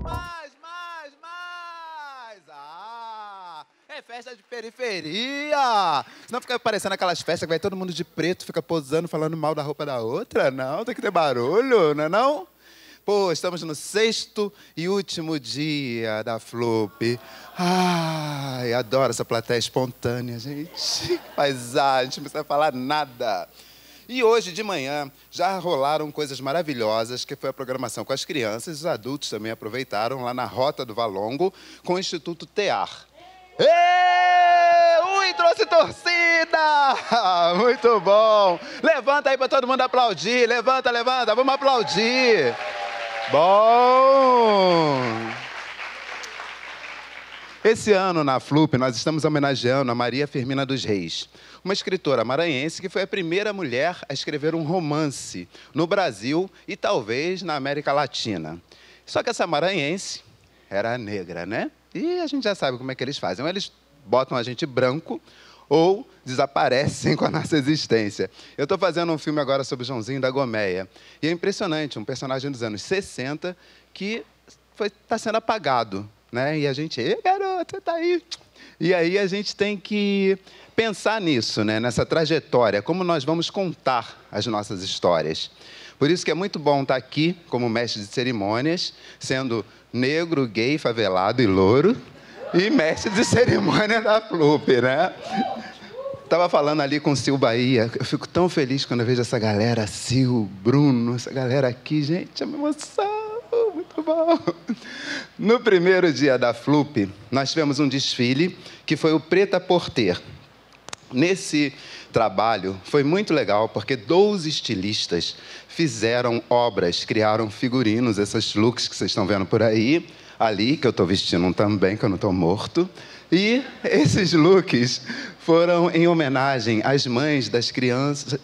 Mais! É festa de periferia! Senão fica parecendo aquelas festas que vai todo mundo de preto, fica posando, falando mal da roupa da outra. Não, tem que ter barulho, não é não? Pô, estamos no 6º e último dia da Flup. Ai, adoro essa plateia espontânea, gente. Paisagem, não precisa falar nada. E hoje de manhã já rolaram coisas maravilhosas, que foi a programação com as crianças, os adultos também aproveitaram lá na Rota do Valongo com o Instituto TEAR. Ui, trouxe torcida! Muito bom! Levanta aí para todo mundo aplaudir, levanta, levanta, vamos aplaudir! Bom! Esse ano, na Flup, nós estamos homenageando a Maria Firmina dos Reis, uma escritora maranhense que foi a primeira mulher a escrever um romance no Brasil e talvez na América Latina. Só que essa maranhense era negra, né? E a gente já sabe como é que eles fazem. Ou eles botam a gente branco ou desaparecem com a nossa existência. Eu estou fazendo um filme agora sobre Joãozinho da Gomeia. E é impressionante, um personagem dos anos 60 que está sendo apagado, né? E a gente, garoto, você está aí. E aí a gente tem que pensar nisso, né? Nessa trajetória, como nós vamos contar as nossas histórias. Por isso que é muito bom estar aqui como mestre de cerimônias, sendo negro, gay, favelado e louro, e mestre de cerimônia da Flup, né? Estava falando ali com o Sil Bahia, eu fico tão feliz quando eu vejo essa galera, Sil, Bruno, essa galera aqui, gente, é uma emoção, muito bom. No primeiro dia da Flup, nós tivemos um desfile que foi o Preta Porter. Nesse trabalho foi muito legal, porque 12 estilistas fizeram obras, criaram figurinos, esses looks que vocês estão vendo por aí, ali, que eu estou vestindo um também, que eu não estou morto. E esses looks foram em homenagem às mães das crianças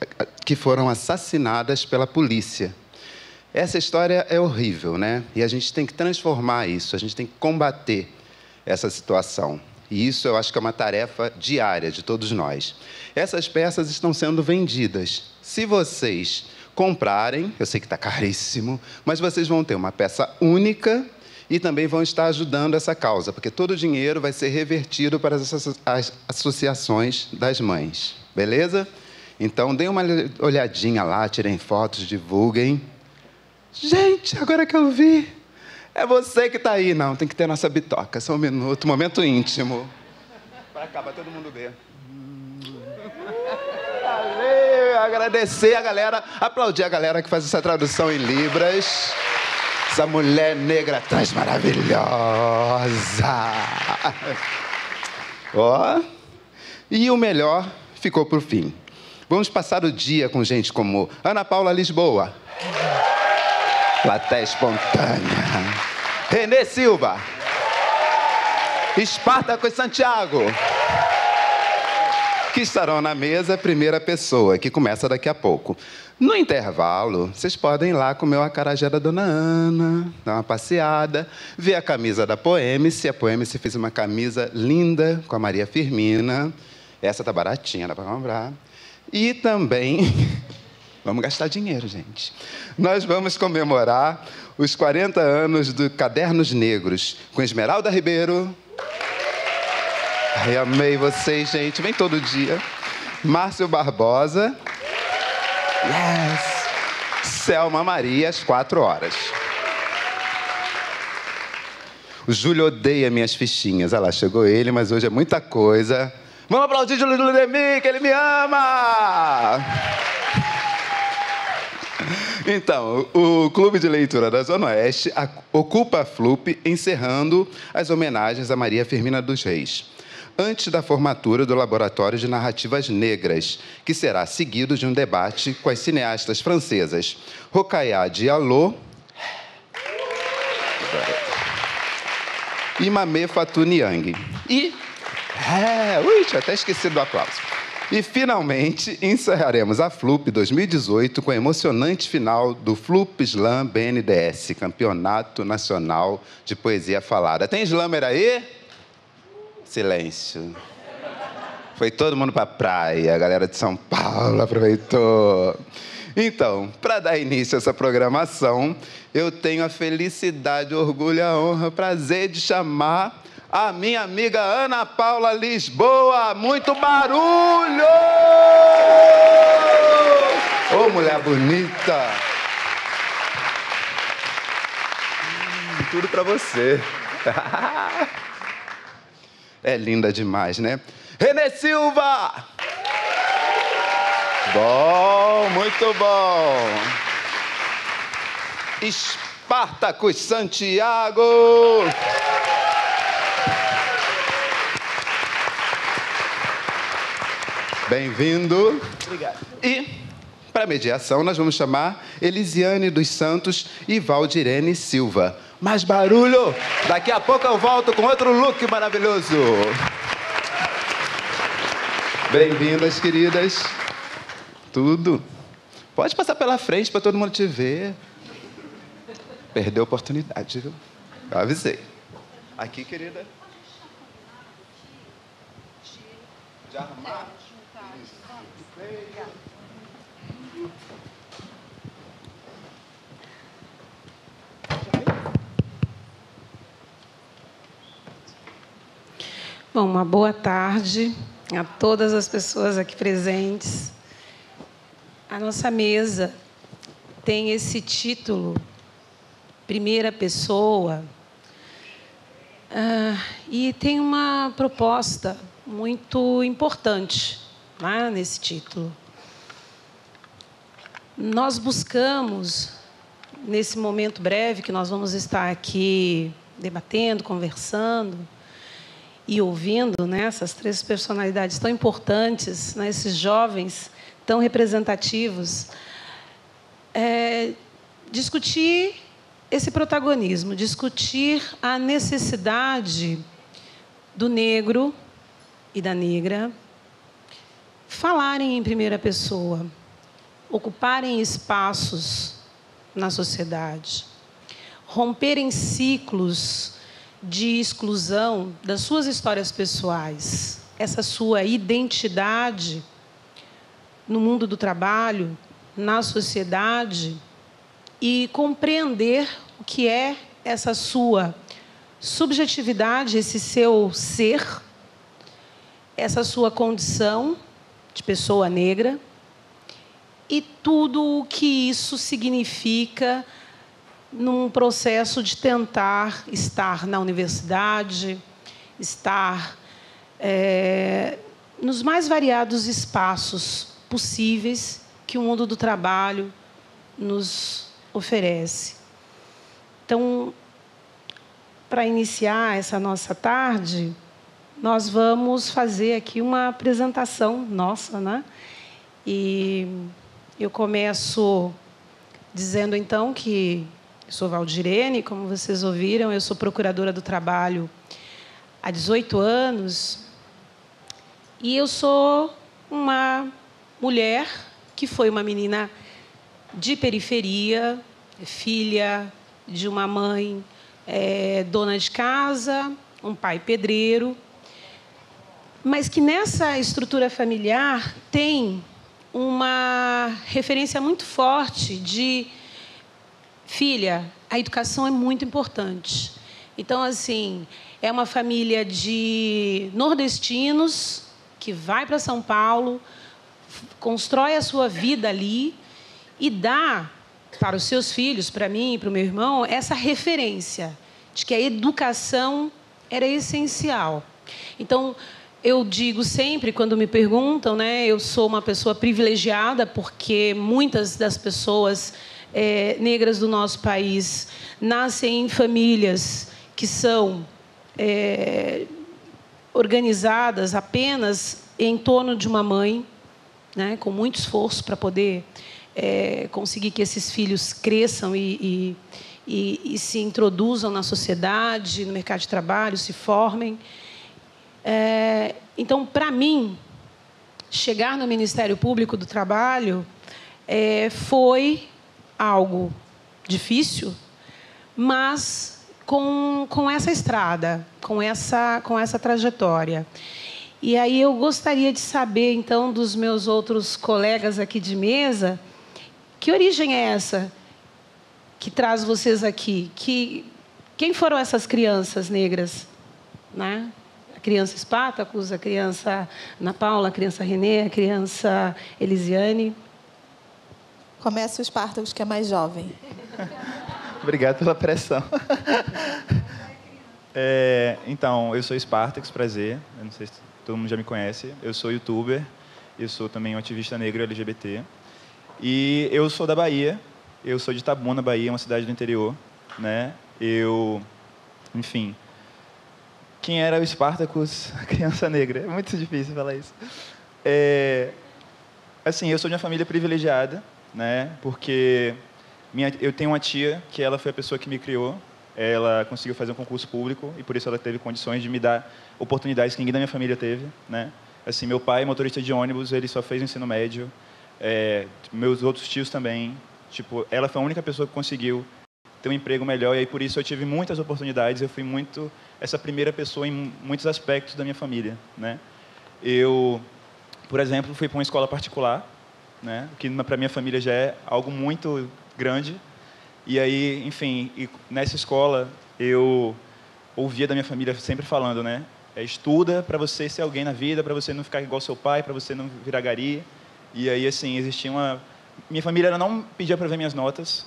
que foram assassinadas pela polícia. Essa história é horrível, né? E a gente tem que transformar isso, a gente tem que combater essa situação. E isso eu acho que é uma tarefa diária de todos nós. Essas peças estão sendo vendidas. Se vocês comprarem, eu sei que está caríssimo, mas vocês vão ter uma peça única e também vão estar ajudando essa causa, porque todo o dinheiro vai ser revertido para as associações das mães. Beleza? Então, deem uma olhadinha lá, tirem fotos, divulguem. Gente, agora que eu vi, é você que está aí. Não, tem que ter nossa bitoca. Só um minuto, momento íntimo. Para cá, para todo mundo ver. Valeu, agradecer a galera, aplaudir a galera que faz essa tradução em Libras. Essa mulher negra atrás maravilhosa. Ó. E o melhor ficou por fim. Vamos passar o dia com gente como Ana Paula Lisboa. Plateia espontânea. Renê Silva. Espartaco Santiago. Que estarão na mesa, primeira pessoa, que começa daqui a pouco. No intervalo, vocês podem ir lá comer o acarajé da Dona Ana, dar uma passeada, ver a camisa da Poemice. A Poemice fez uma camisa linda com a Maria Firmina. Essa tá baratinha, dá para comprar. E também... Vamos gastar dinheiro, gente. Nós vamos comemorar os 40 anos do Cadernos Negros com Esmeralda Ribeiro. Ai, amei vocês, gente. Vem todo dia. Márcio Barbosa. Yes. Selma Maria, às 4 horas. O Júlio odeia minhas fichinhas. Olha lá, chegou ele, mas hoje é muita coisa. Vamos aplaudir o Júlio Ludemir, que ele me ama! Então, o Clube de Leitura da Zona Oeste ocupa a Flup, encerrando as homenagens a Maria Firmina dos Reis, antes da formatura do Laboratório de Narrativas Negras, que será seguido de um debate com as cineastas francesas Rokhaya Diallo e Mamé Fatou Niang. Tinha até esquecido do aplauso. E, finalmente, encerraremos a Flup 2018 com a emocionante final do Flup Slam BNDES, Campeonato Nacional de Poesia Falada. Tem slammer aí? Silêncio. Foi todo mundo para a praia, a galera de São Paulo aproveitou. Então, para dar início a essa programação, eu tenho a felicidade, o orgulho, a honra, o prazer de chamar a minha amiga Ana Paula Lisboa. Muito barulho! Ô, mulher bonita! Tudo para você. É linda demais, né? Renê Silva! Bom, muito bom. Espartacus Santiago. Bem-vindo. Obrigado. E, para mediação, nós vamos chamar Elisiane dos Santos e Valdirene Silva. Mais barulho! Daqui a pouco eu volto com outro look maravilhoso. Bem-vindas, queridas. Tudo. Pode passar pela frente para todo mundo te ver. Perdeu a oportunidade, viu? Eu avisei. Aqui, querida. De arrumar. Bom, uma boa tarde a todas as pessoas aqui presentes. A nossa mesa tem esse título, Primeira Pessoa, e tem uma proposta muito importante, né, nesse título. Nós buscamos, nesse momento breve que nós vamos estar aqui debatendo, conversando e ouvindo, né, essas três personalidades tão importantes, né, esses jovens tão representativos, discutir esse protagonismo, discutir a necessidade do negro e da negra falarem em primeira pessoa, ocuparem espaços na sociedade, romperem ciclos de exclusão das suas histórias pessoais, essa sua identidade no mundo do trabalho, na sociedade, e compreender o que é essa sua subjetividade, esse seu ser, essa sua condição de pessoa negra e tudo o que isso significa num processo de tentar estar na universidade, estar nos mais variados espaços possíveis que o mundo do trabalho nos oferece. Então, para iniciar essa nossa tarde, nós vamos fazer aqui uma apresentação nossa, né? E eu começo dizendo, então, que eu sou Valdirene, como vocês ouviram, eu sou procuradora do trabalho há 18 anos, e eu sou uma mulher que foi uma menina de periferia, filha de uma mãe dona de casa, um pai pedreiro, mas que nessa estrutura familiar tem uma referência muito forte de filha, a educação é muito importante. Então, assim, é uma família de nordestinos que vai para São Paulo, constrói a sua vida ali e dá para os seus filhos, para mim e para o meu irmão, essa referência de que a educação era essencial. Então, eu digo sempre, quando me perguntam, né, eu sou uma pessoa privilegiada, porque muitas das pessoas negras do nosso país nascem em famílias que são organizadas apenas em torno de uma mãe, né, com muito esforço para poder conseguir que esses filhos cresçam e se introduzam na sociedade, no mercado de trabalho, se formem. Então, para mim, chegar no Ministério Público do Trabalho foi algo difícil, mas com essa estrada, com essa trajetória. E aí eu gostaria de saber, então, dos meus outros colegas aqui de mesa, Que origem é essa que traz vocês aqui? Quem foram essas crianças negras? Né? A criança Spartacus, a criança Ana Paula, a criança Renê, a criança Elisiane. Começa o Spartacus, que é mais jovem. Obrigado pela pressão. Então, eu sou Spartacus, prazer. Eu não sei se todo mundo já me conhece. Eu sou youtuber. Eu sou também um ativista negro LGBT. E eu sou da Bahia. Eu sou de Itabuna, Bahia, uma cidade do interior. Né? Enfim... Quem era o Spartacus, criança negra? É muito difícil falar isso. Assim, eu sou de uma família privilegiada, né? Porque eu tenho uma tia que ela foi a pessoa que me criou. Ela conseguiu fazer um concurso público e por isso ela teve condições de me dar oportunidades que ninguém da minha família teve, né? Assim, meu pai, motorista de ônibus, ele só fez o ensino médio. Meus outros tios também. Tipo, ela foi a única pessoa que conseguiu ter um emprego melhor e aí por isso eu tive muitas oportunidades. Eu fui muito essa primeira pessoa em muitos aspectos da minha família, né? Eu, por exemplo, fui para uma escola particular, né? Que para minha família já é algo muito grande. E aí, enfim, nessa escola eu ouvia da minha família sempre falando, né? Estuda para você ser alguém na vida, para você não ficar igual seu pai, para você não virar gari. E aí, assim, existia uma... Minha família ela não pedia para ver minhas notas,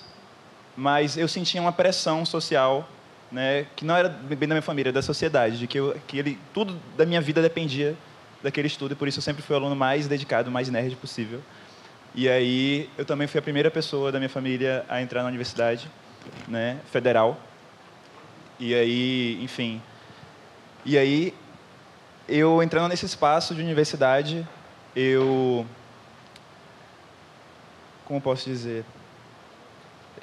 mas eu sentia uma pressão social, né, que não era bem da minha família, da sociedade, de que tudo da minha vida dependia daquele estudo, e por isso eu sempre fui o aluno mais dedicado, mais nerd possível. E aí eu também fui a primeira pessoa da minha família a entrar na universidade, né, federal. E aí, enfim... E aí, eu entrando nesse espaço de universidade, como posso dizer?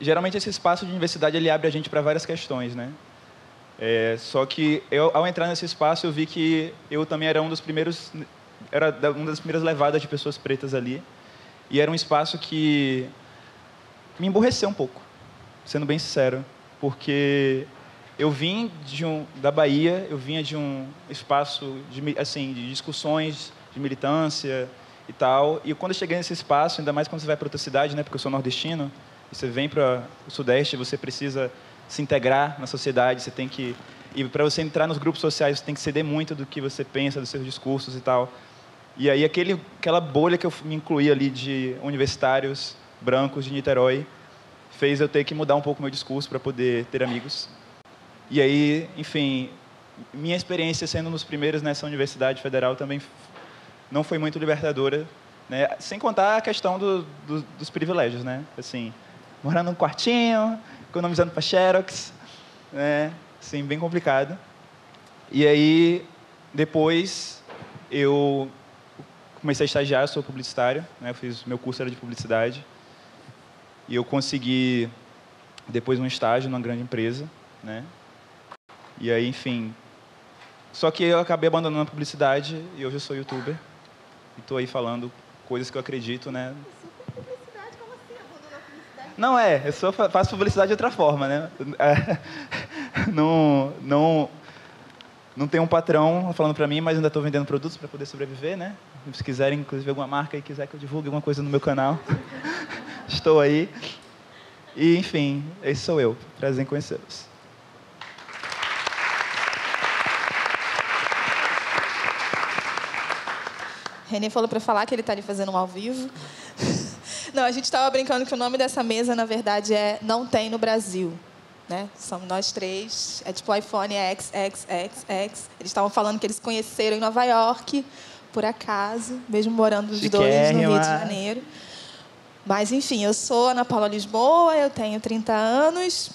Geralmente esse espaço de universidade ele abre a gente para várias questões, né? Só que ao entrar nesse espaço eu vi que eu também era uma das primeiras levadas de pessoas pretas ali e era um espaço que me emburreceu um pouco, sendo bem sincero, porque eu vim da Bahia, eu vinha de um espaço de discussões, de militância e tal, e quando eu cheguei nesse espaço, ainda mais quando você vai para outra cidade, né? Porque eu sou nordestino. Você vem para o Sudeste, você precisa se integrar na sociedade, você tem que... E para você entrar nos grupos sociais, você tem que ceder muito do que você pensa, dos seus discursos e tal. E aí aquela bolha que eu me incluí ali de universitários brancos de Niterói fez eu ter que mudar um pouco o meu discurso para poder ter amigos. E aí, enfim, minha experiência sendo nos primeiros nessa universidade federal também não foi muito libertadora, né? Sem contar a questão dos privilégios, né? Assim... morando num quartinho, economizando para Xerox, né? Assim, bem complicado. E aí, depois, eu comecei a estagiar, eu sou publicitário, né? Meu curso era de publicidade. E eu consegui, depois, um estágio numa grande empresa, né? E aí, enfim... Só que eu acabei abandonando a publicidade e hoje eu sou youtuber. E estou aí falando coisas que eu acredito, né? Não eu só faço publicidade de outra forma, né? Não tenho um patrão falando para mim, mas ainda estou vendendo produtos para poder sobreviver, né? Se quiserem, inclusive, alguma marca e quiser que eu divulgue alguma coisa no meu canal, estou aí. E, enfim, esse sou eu. Prazer em conhecê-los. Renê falou para falar que ele está ali fazendo um ao vivo. Não, a gente estava brincando que o nome dessa mesa, na verdade, é Não Tem no Brasil. Né? Somos nós três. É tipo o iPhone XXXX. Eles estavam falando que eles se conheceram em Nova York, por acaso, mesmo morando os dois no Rio de Janeiro. Mas, enfim, eu sou Ana Paula Lisboa, eu tenho 30 anos.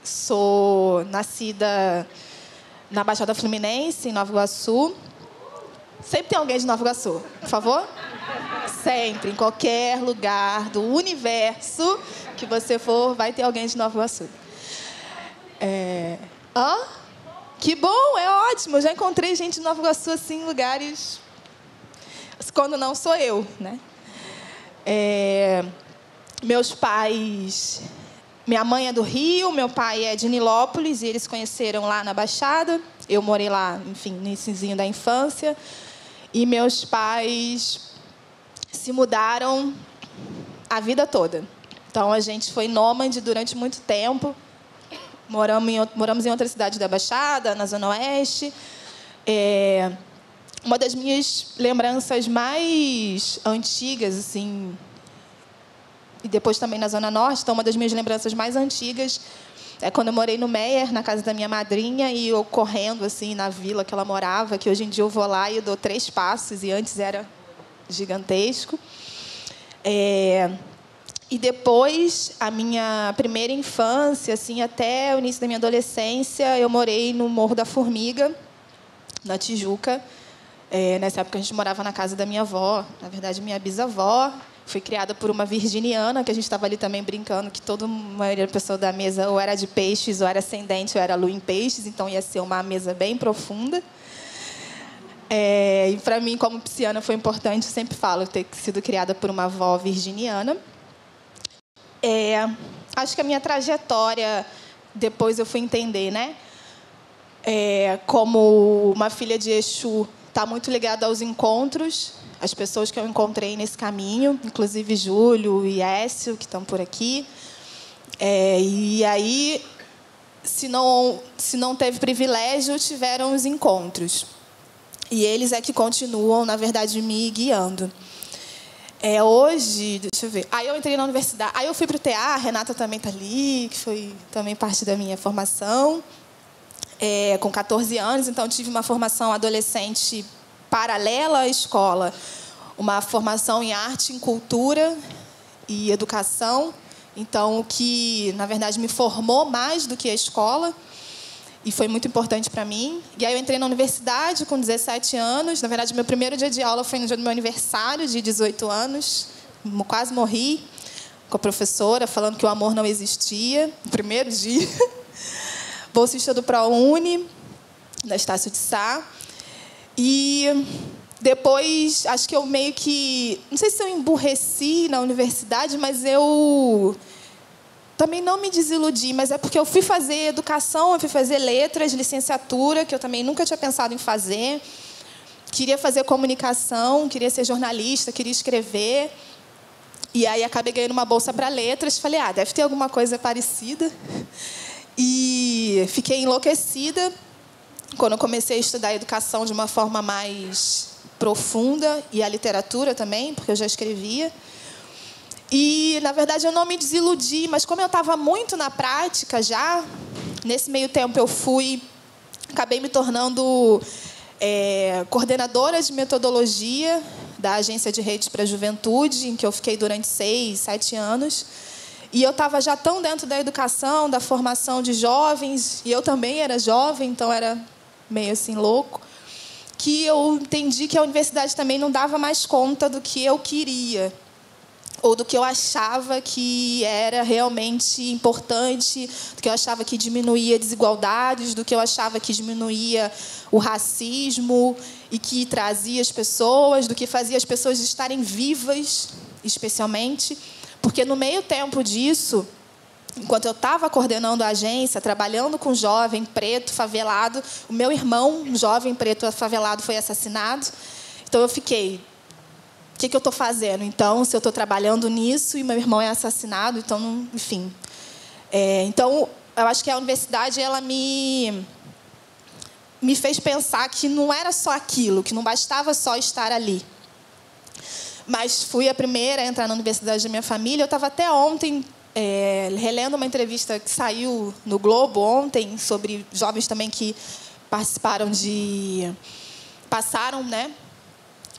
Sou nascida na Baixada Fluminense, em Nova Iguaçu. Sempre tem alguém de Nova Iguaçu, por favor? Sempre, em qualquer lugar do universo que você for, vai ter alguém de Nova Iguaçu. Que bom, é ótimo. Eu já encontrei gente de Nova Iguaçu assim, em lugares... Quando não sou eu, né? Meus pais... Minha mãe é do Rio, meu pai é de Nilópolis, e eles se conheceram lá na Baixada. Eu morei lá, enfim, no iníciozinho da infância. E meus pais se mudaram a vida toda. Então, a gente foi nômade durante muito tempo. Moramos em outra cidade da Baixada, na Zona Oeste. Uma das minhas lembranças mais antigas, assim, e depois também na Zona Norte, então uma das minhas lembranças mais antigas é quando eu morei no Meier, na casa da minha madrinha, e eu correndo assim na vila que ela morava, que hoje em dia eu vou lá e eu dou 3 passos, e antes era gigantesco. E depois, a minha primeira infância, assim, até o início da minha adolescência, eu morei no Morro da Formiga, na Tijuca. Nessa época, a gente morava na casa da minha avó, na verdade, minha bisavó. Fui criada por uma virginiana, que a gente estava ali também brincando, que toda a maioria da pessoa da mesa ou era de peixes, ou era ascendente, ou era lua em peixes, então ia ser uma mesa bem profunda. E, para mim, como pisciana, foi importante, eu sempre falo, ter sido criada por uma avó virginiana. Acho que a minha trajetória, depois eu fui entender, né? Como uma filha de Exu, está muito ligada aos encontros, as pessoas que eu encontrei nesse caminho, inclusive Júlio e Écio, que estão por aqui. E aí, se não teve privilégio, tiveram os encontros. E eles é que continuam, na verdade, me guiando. Hoje, deixa eu ver. Aí eu entrei na universidade. Aí eu fui para o TA, a Renata também está ali, que foi também parte da minha formação. Com 14 anos, então tive uma formação adolescente paralela à escola, uma formação em arte, em cultura e educação. Então, o que, na verdade, me formou mais do que a escola, e foi muito importante para mim. E aí eu entrei na universidade com 17 anos. Na verdade, meu primeiro dia de aula foi no dia do meu aniversário, de 18 anos. Quase morri com a professora, falando que o amor não existia, no primeiro dia. Bolsista do ProUni, da Estácio de Sá. E depois, acho que eu meio que... Não sei se eu emburreci na universidade, mas eu também não me desiludi, mas é porque eu fui fazer educação, eu fui fazer letras, licenciatura, que eu também nunca tinha pensado em fazer. Queria fazer comunicação, queria ser jornalista, queria escrever. E aí acabei ganhando uma bolsa para letras. Falei, deve ter alguma coisa parecida. E fiquei enlouquecida quando eu comecei a estudar a educação de uma forma mais profunda, e a literatura também, porque eu já escrevia. E, na verdade, eu não me desiludi, mas como eu estava muito na prática já, nesse meio tempo eu acabei me tornando coordenadora de metodologia da Agência de Redes para a Juventude, em que eu fiquei durante 6, 7 anos. E eu estava já tão dentro da educação, da formação de jovens, e eu também era jovem, então era meio assim louco, que eu entendi que a universidade também não dava mais conta do que eu queria, ou do que eu achava que era realmente importante, do que eu achava que diminuía desigualdades, do que eu achava que diminuía o racismo e que trazia as pessoas, do que fazia as pessoas estarem vivas, especialmente. Porque no meio tempo disso, enquanto eu estava coordenando a agência, trabalhando com jovem preto favelado, o meu irmão, um jovem preto favelado, foi assassinado. Então eu fiquei... O que eu estou fazendo? Então, se eu estou trabalhando nisso e meu irmão é assassinado, então, não, enfim. Então, eu acho que a universidade ela me fez pensar que não era só aquilo, que não bastava só estar ali. Mas fui a primeira a entrar na universidade da minha família. Eu estava até ontem relendo uma entrevista que saiu no Globo ontem sobre jovens também que passaram, né,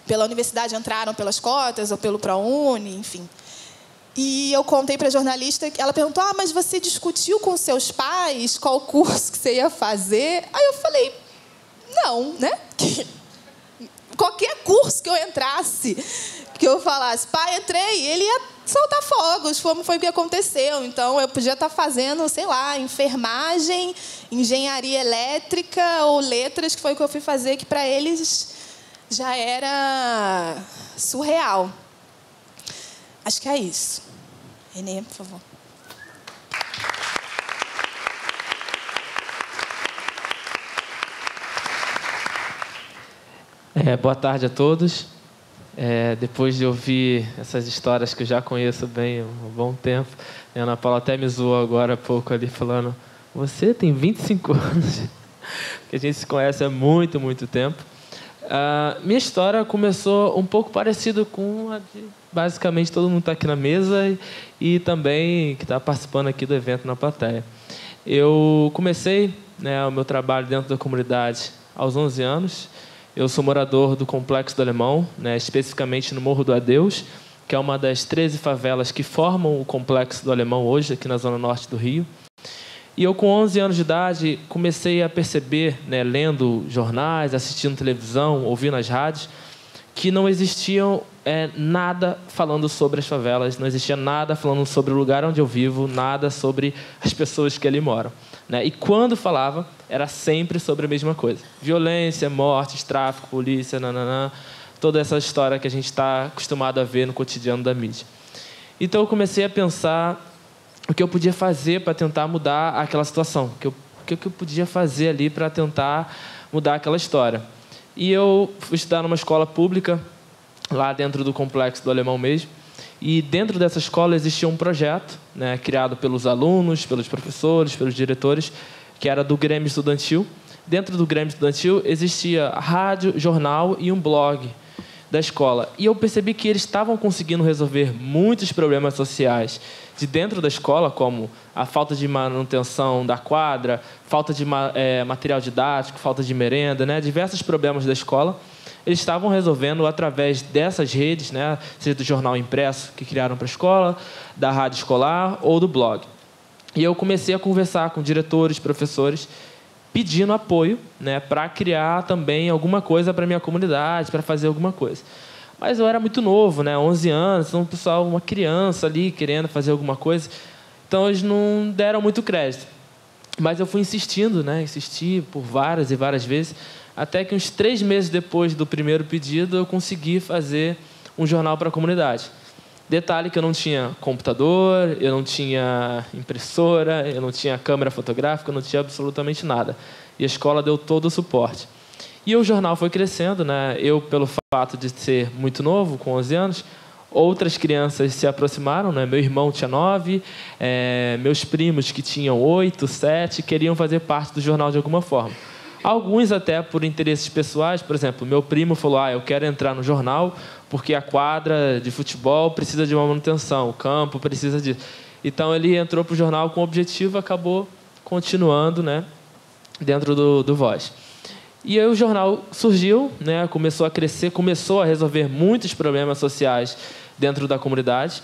pela universidade, entraram pelas cotas ou pelo ProUni, enfim. E eu contei para a jornalista, ela perguntou, mas você discutiu com seus pais qual curso que você ia fazer? Aí eu falei, não, né? Qualquer curso que eu entrasse, que eu falasse, pai, entrei, ele ia soltar fogos, foi o que aconteceu. Então, eu podia estar fazendo, sei lá, enfermagem, engenharia elétrica ou letras, que foi o que eu fui fazer, que para eles já era surreal. Acho que é isso. Renê, por favor. Boa tarde a todos. Depois de ouvir essas histórias que eu já conheço bem há um bom tempo, a Ana Paula até me zoou agora há pouco ali, falando: você tem 25 anos, que a gente se conhece há muito, muito tempo. Minha história começou um pouco parecido com a de basicamente todo mundo está aqui na mesa e também que está participando aqui do evento na plateia. Eu comecei, o meu trabalho dentro da comunidade aos 11 anos. Eu sou morador do Complexo do Alemão, especificamente no Morro do Adeus, que é uma das 13 favelas que formam o Complexo do Alemão hoje, aqui na zona norte do Rio. E eu, com 11 anos de idade, comecei a perceber, lendo jornais, assistindo televisão, ouvindo as rádios, que não existiam nada falando sobre as favelas, não existia nada falando sobre o lugar onde eu vivo, nada sobre as pessoas que ali moram. E quando falava, era sempre sobre a mesma coisa. Violência, mortes, tráfico, polícia, toda essa história que a gente está acostumado a ver no cotidiano da mídia. Então eu comecei a pensar o que eu podia fazer para tentar mudar aquela situação, o que eu podia fazer ali para tentar mudar aquela história. E eu fui estudar numa escola pública, lá dentro do Complexo do Alemão mesmo, e dentro dessa escola existia um projeto, criado pelos alunos, pelos professores, pelos diretores, que era do Grêmio Estudantil. Dentro do Grêmio Estudantil existia rádio, jornal e um blog da escola. E eu percebi que eles estavam conseguindo resolver muitos problemas sociais de dentro da escola, como a falta de manutenção da quadra, falta de material didático, falta de merenda, diversos problemas da escola. Eles estavam resolvendo através dessas redes, seja do jornal impresso que criaram para a escola, da rádio escolar ou do blog. E eu comecei a conversar com diretores, professores, pedindo apoio, para criar também alguma coisa para a minha comunidade, para fazer alguma coisa. Mas eu era muito novo, 11 anos, então o pessoal, uma criança ali querendo fazer alguma coisa, então eles não deram muito crédito. Mas eu fui insistindo, insisti por várias e várias vezes, até que uns 3 meses depois do primeiro pedido, eu consegui fazer um jornal para a comunidade. Detalhe que eu não tinha computador, eu não tinha impressora, eu não tinha câmera fotográfica, eu não tinha absolutamente nada. E a escola deu todo o suporte. E o jornal foi crescendo, Eu, pelo fato de ser muito novo, com 11 anos, outras crianças se aproximaram, Meu irmão tinha 9, meus primos que tinham 8, 7, queriam fazer parte do jornal de alguma forma. Alguns até por interesses pessoais, por exemplo, meu primo falou: eu quero entrar no jornal porque a quadra de futebol precisa de uma manutenção, o campo precisa disso. Então ele entrou para o jornal com o objetivo, acabou continuando, dentro do Voz. E aí o jornal surgiu, começou a crescer, começou a resolver muitos problemas sociais dentro da comunidade.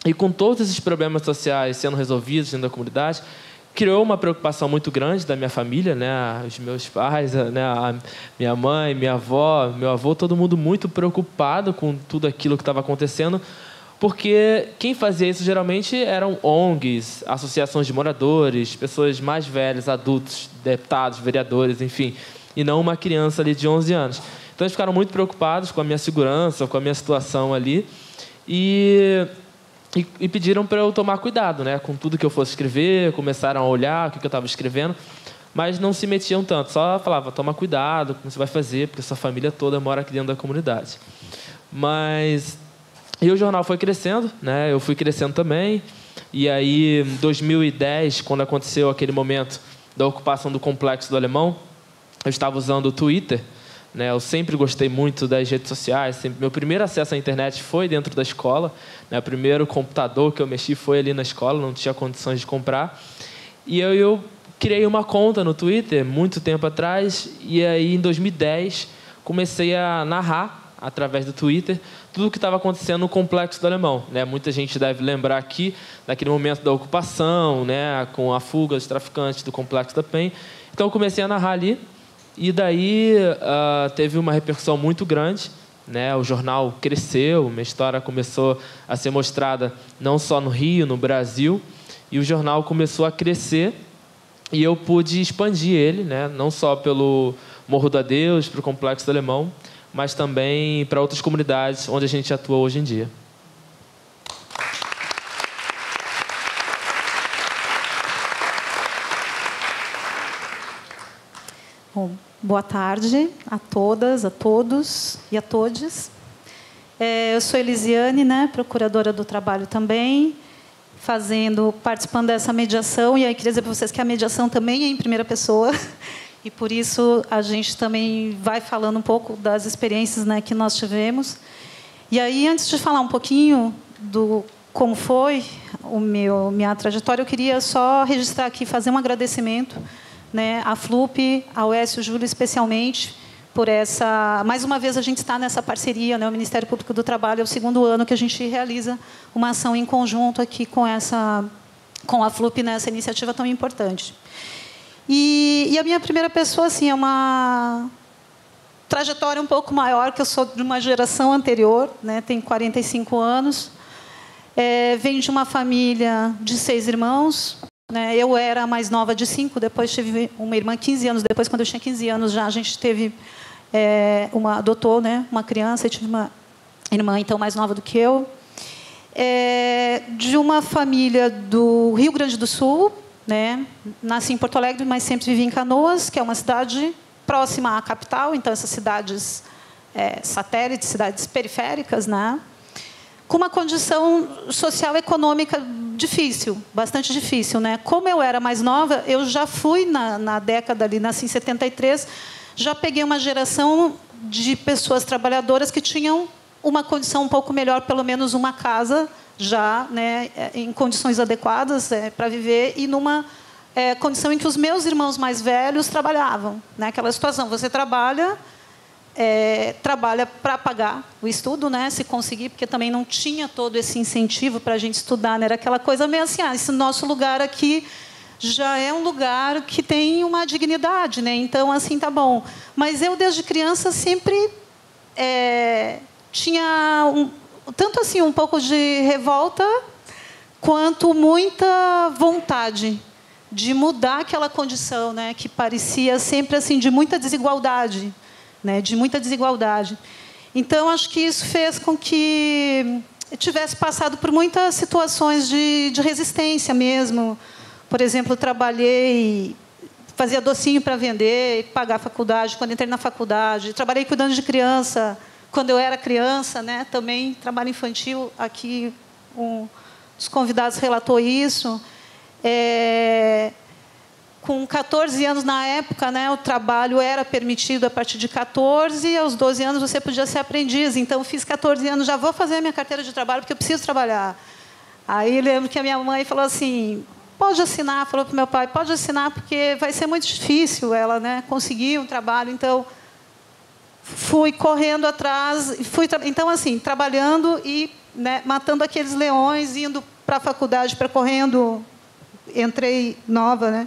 E com todos esses problemas sociais sendo resolvidos dentro da comunidade, criou uma preocupação muito grande da minha família, os meus pais, a minha mãe, minha avó, meu avô, todo mundo muito preocupado com tudo aquilo que estava acontecendo, porque quem fazia isso geralmente eram ONGs, associações de moradores, pessoas mais velhas, adultos, deputados, vereadores, enfim, e não uma criança ali de 11 anos. Então eles ficaram muito preocupados com a minha segurança, com a minha situação ali, e pediram para eu tomar cuidado, com tudo que eu fosse escrever, começaram a olhar o que eu estava escrevendo, mas não se metiam tanto, só falavam: toma cuidado com o que você vai fazer, porque sua família toda mora aqui dentro da comunidade. E o jornal foi crescendo, eu fui crescendo também, e aí em 2010, quando aconteceu aquele momento da ocupação do Complexo do Alemão, eu estava usando o Twitter, eu sempre gostei muito das redes sociais. Meu primeiro acesso à internet foi dentro da escola. O primeiro computador que eu mexi foi ali na escola, não tinha condições de comprar. E eu criei uma conta no Twitter muito tempo atrás. E aí, em 2010, comecei a narrar, através do Twitter, tudo o que estava acontecendo no Complexo do Alemão. Muita gente deve lembrar aqui daquele momento da ocupação, com a fuga dos traficantes do Complexo da Penha. Então, eu comecei a narrar ali. E daí teve uma repercussão muito grande, o jornal cresceu, minha história começou a ser mostrada não só no Rio, no Brasil, e o jornal começou a crescer e eu pude expandir ele, não só pelo Morro do Adeus, para o Complexo do Alemão, mas também para outras comunidades onde a gente atua hoje em dia. Bom, boa tarde a todas, a todos e a todes. Eu sou Elisiane, né, procuradora do trabalho também, participando dessa mediação. E aí queria dizer para vocês que a mediação também é em primeira pessoa. E, por isso, a gente também vai falando um pouco das experiências, né, que nós tivemos. E aí, antes de falar um pouquinho do como foi minha trajetória, eu queria só registrar aqui, fazer um agradecimento, né, à FLUP, ao Écio Júlio, especialmente, por essa... Mais uma vez, a gente está nessa parceria, né, o Ministério Público do Trabalho, é o 2º ano que a gente realiza uma ação em conjunto aqui com a FLUP, nessa iniciativa tão importante. E a minha primeira pessoa, assim, é uma trajetória um pouco maior, que eu sou de uma geração anterior, né, tenho 45 anos, venho de uma família de 6 irmãos, né, eu era a mais nova de 5, depois tive uma irmã 15 anos, depois, quando eu tinha 15 anos, já a gente teve, adotou, né, uma criança, e tive uma irmã, então, mais nova do que eu, de uma família do Rio Grande do Sul, né? Nasci em Porto Alegre, mas sempre vivi em Canoas, que é uma cidade próxima à capital, então essas cidades satélites, cidades periféricas, né? Com uma condição social e econômica difícil, bastante difícil, né? Como eu era mais nova, eu já fui na década ali, nasci em 73, já peguei uma geração de pessoas trabalhadoras que tinham uma condição um pouco melhor, pelo menos uma casa já, né, em condições adequadas para viver, e numa condição em que os meus irmãos mais velhos trabalhavam, né? Aquela situação, você trabalha para pagar o estudo, né, se conseguir, porque também não tinha todo esse incentivo para a gente estudar, né? Era aquela coisa meio assim, esse nosso lugar aqui já é um lugar que tem uma dignidade, né? Então, assim, tá bom. Mas eu, desde criança, sempre tinha tanto assim um pouco de revolta, quanto muita vontade de mudar aquela condição, né, que parecia sempre assim de muita desigualdade, né, de muita desigualdade. Então, acho que isso fez com que eu tivesse passado por muitas situações de resistência mesmo. Por exemplo, eu trabalhei, fazia docinho para vender, pagar a faculdade, quando entrei na faculdade. Trabalhei cuidando de criança, quando eu era criança, né, também trabalho infantil. Aqui, um dos convidados relatou isso. Com 14 anos, na época, né, o trabalho era permitido a partir de 14, e aos 12 anos você podia ser aprendiz. Então, fiz 14 anos, já vou fazer a minha carteira de trabalho, porque eu preciso trabalhar. Aí, lembro que a minha mãe falou assim, pode assinar, falou para o meu pai, pode assinar, porque vai ser muito difícil ela, né, conseguir um trabalho. Então, fui correndo atrás, então, assim, trabalhando e, né, matando aqueles leões, indo para a faculdade, percorrendo, entrei nova, né,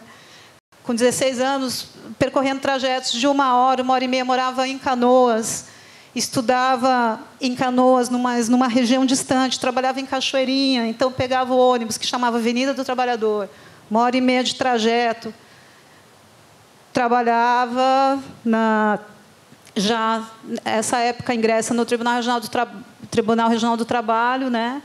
com 16 anos, percorrendo trajetos de 1 hora e meia, morava em Canoas, estudava em Canoas, numa região distante, trabalhava em Cachoeirinha, então pegava o ônibus, que chamava Avenida do Trabalhador, 1 hora e meia de trajeto. Trabalhava já nessa época ingressa no Tribunal Regional do Trabalho, né?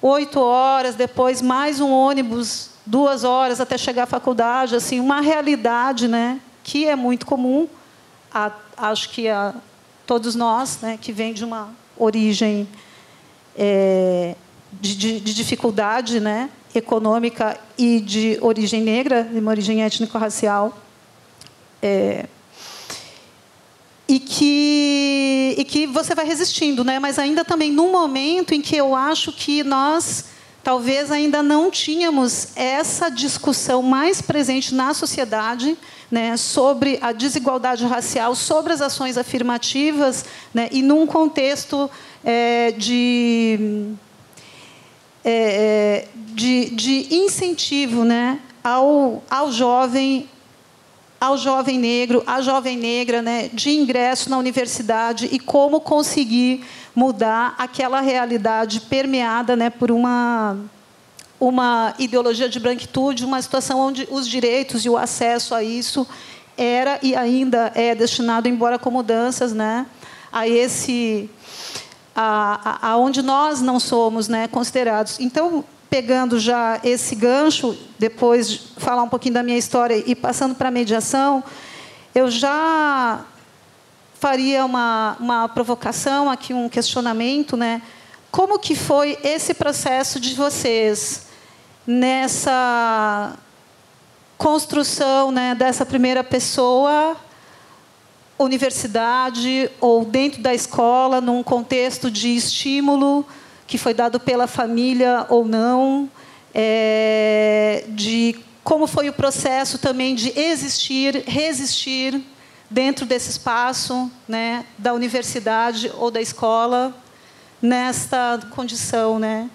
8 horas, depois mais um ônibus, 2 horas até chegar à faculdade, assim, uma realidade, né, que é muito comum, acho que a todos nós, né, que vem de uma origem de dificuldade, né, econômica, e de origem negra, de uma origem étnico-racial, e que você vai resistindo, né? Mas ainda também num momento em que eu acho que nós talvez ainda não tínhamos essa discussão mais presente na sociedade, né, sobre a desigualdade racial, sobre as ações afirmativas, né, e num contexto de incentivo, né, ao jovem negro, à jovem negra, né, de ingresso na universidade, e como conseguir mudar aquela realidade permeada, né, por uma ideologia de branquitude, uma situação onde os direitos e o acesso a isso era e ainda é destinado, embora com mudanças, né, aonde nós não somos, né, considerados. Então, pegando já esse gancho, depois de falar um pouquinho da minha história e passando para a mediação, eu já faria uma provocação aqui, um questionamento, né? Como que foi esse processo de vocês nessa construção, né, dessa primeira pessoa, universidade ou dentro da escola, num contexto de estímulo que foi dado pela família ou não, de como foi o processo também de existir, resistir dentro desse espaço, né, da universidade ou da escola, nesta condição, né,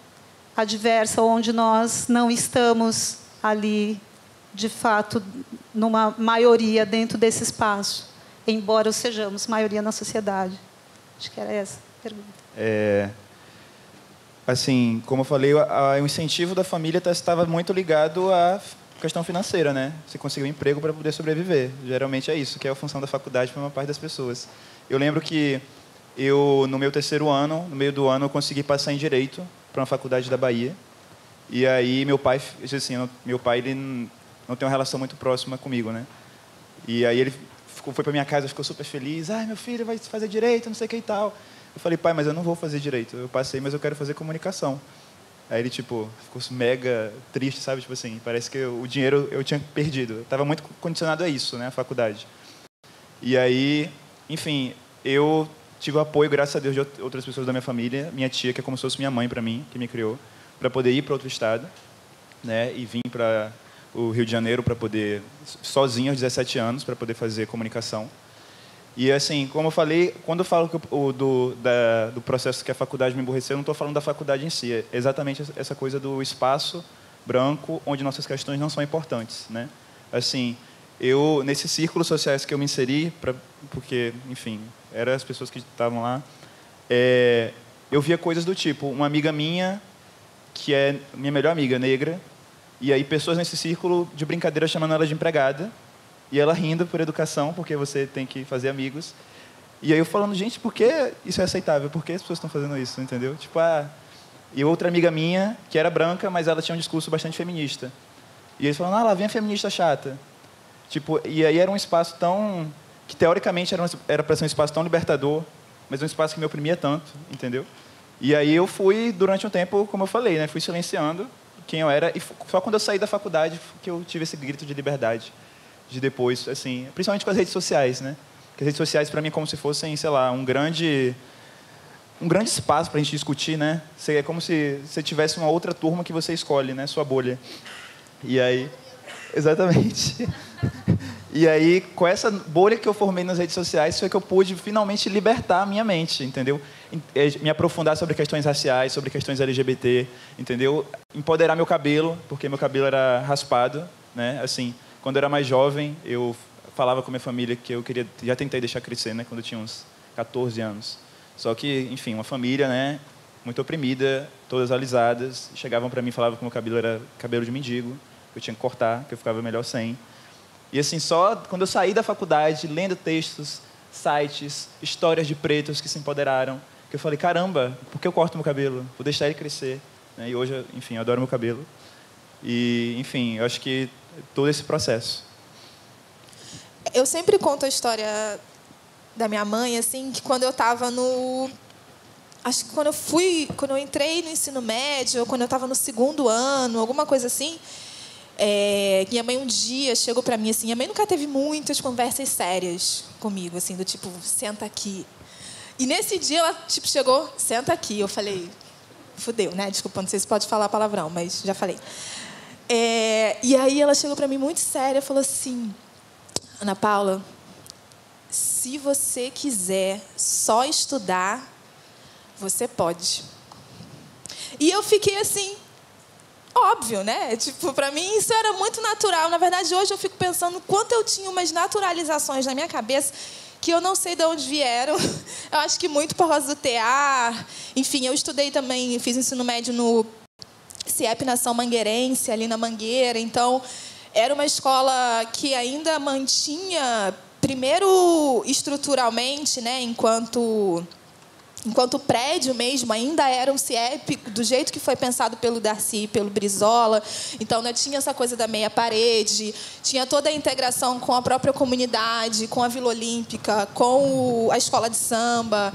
adversa, onde nós não estamos ali, de fato, numa maioria dentro desse espaço, embora sejamos maioria na sociedade. Acho que era essa a pergunta. Assim, como eu falei, o incentivo da família estava muito ligado à questão financeira, né? Você conseguir um emprego para poder sobreviver. Geralmente é isso, que é a função da faculdade para uma parte das pessoas. Eu lembro que no meu terceiro ano, no meio do ano, eu consegui passar em Direito para uma faculdade da Bahia. E aí meu pai, assim, ele não tem uma relação muito próxima comigo, né? E aí ele foi para minha casa, ficou super feliz. Meu filho vai fazer Direito, não sei o que e tal. Eu falei, pai, mas eu não vou fazer Direito. Eu passei, mas eu quero fazer Comunicação. Aí ele, ficou mega triste, sabe? Tipo assim, parece que o dinheiro eu tinha perdido. Eu estava muito condicionado a isso, né? A faculdade. E aí, enfim, eu tive o apoio, graças a Deus, de outras pessoas da minha família. Minha tia, que é como se fosse minha mãe para mim, que me criou, para poder ir para outro estado, né? E vim para o Rio de Janeiro para poder, sozinho, aos 17 anos, para poder fazer Comunicação. E, assim, como eu falei, quando eu falo do processo que a faculdade me emburreceu, eu não estou falando da faculdade em si. É exatamente essa coisa do espaço branco, onde nossas questões não são importantes, né? Assim, nesses círculos sociais que eu me inseri, porque, enfim, eram as pessoas que estavam lá, eu via coisas do tipo, uma amiga minha, que é minha melhor amiga, negra, e aí pessoas nesse círculo de brincadeira chamando ela de empregada, e ela rindo por educação, porque você tem que fazer amigos. E aí eu falando, gente, por que isso é aceitável? Por que as pessoas estão fazendo isso, entendeu? E outra amiga minha, que era branca, mas ela tinha um discurso bastante feminista. E eles falaram, lá vem a feminista chata. E aí era um espaço tão... que teoricamente era para ser um espaço tão libertador, mas um espaço que me oprimia tanto, entendeu? E aí eu fui, durante um tempo, como eu falei, né, fui silenciando quem eu era, e só quando eu saí da faculdade que eu tive esse grito de liberdade. De depois, assim, principalmente com as redes sociais, né? Porque as redes sociais, para mim, é como se fossem, sei lá, um grande espaço para a gente discutir, né? É como se você tivesse uma outra turma que você escolhe, né? Sua bolha. E aí... Exatamente. E aí, com essa bolha que eu formei nas redes sociais, foi que eu pude finalmente libertar a minha mente, entendeu? Me aprofundar sobre questões raciais, sobre questões LGBT, entendeu? Empoderar meu cabelo, porque meu cabelo era raspado, né? Assim... Quando eu era mais jovem, eu falava com a minha família que eu queria... Já tentei deixar crescer, né? Quando eu tinha uns 14 anos. Só que, enfim, uma família, né? Muito oprimida, todas alisadas. Chegavam para mim e falavam que meu cabelo era cabelo de mendigo, que eu tinha que cortar, que eu ficava melhor sem. E, assim, só quando eu saí da faculdade, lendo textos, sites, histórias de pretos que se empoderaram, que eu falei, caramba, por que eu corto meu cabelo? Vou deixar ele crescer. E hoje, enfim, eu adoro meu cabelo. E, enfim, eu acho que todo esse processo. Eu sempre conto a história da minha mãe, assim, que quando eu estava acho que quando eu entrei no ensino médio, ou quando eu estava no segundo ano, alguma coisa assim, minha mãe um dia chegou para mim assim, minha mãe nunca teve muitas conversas sérias comigo, assim, do tipo, senta aqui. E nesse dia ela chegou, senta aqui. Eu falei, fudeu, né? Desculpa, não sei se pode falar palavrão, mas já falei. E aí ela chegou para mim muito séria e falou assim, Ana Paula, se você quiser só estudar, você pode. E eu fiquei assim, óbvio, né? Para mim isso era muito natural. Na verdade, hoje eu fico pensando quanto eu tinha umas naturalizações na minha cabeça que eu não sei de onde vieram. Eu acho que muito por causa do TEA. Enfim, eu estudei também, fiz ensino médio no CIEP Nação Mangueirense, ali na Mangueira. Então, era uma escola que ainda mantinha, primeiro, estruturalmente, né, enquanto enquanto o prédio mesmo ainda era um CIEP do jeito que foi pensado pelo Darcy e pelo Brizola. Então, né, tinha essa coisa da meia parede, tinha toda a integração com a própria comunidade, com a Vila Olímpica, com a escola de samba.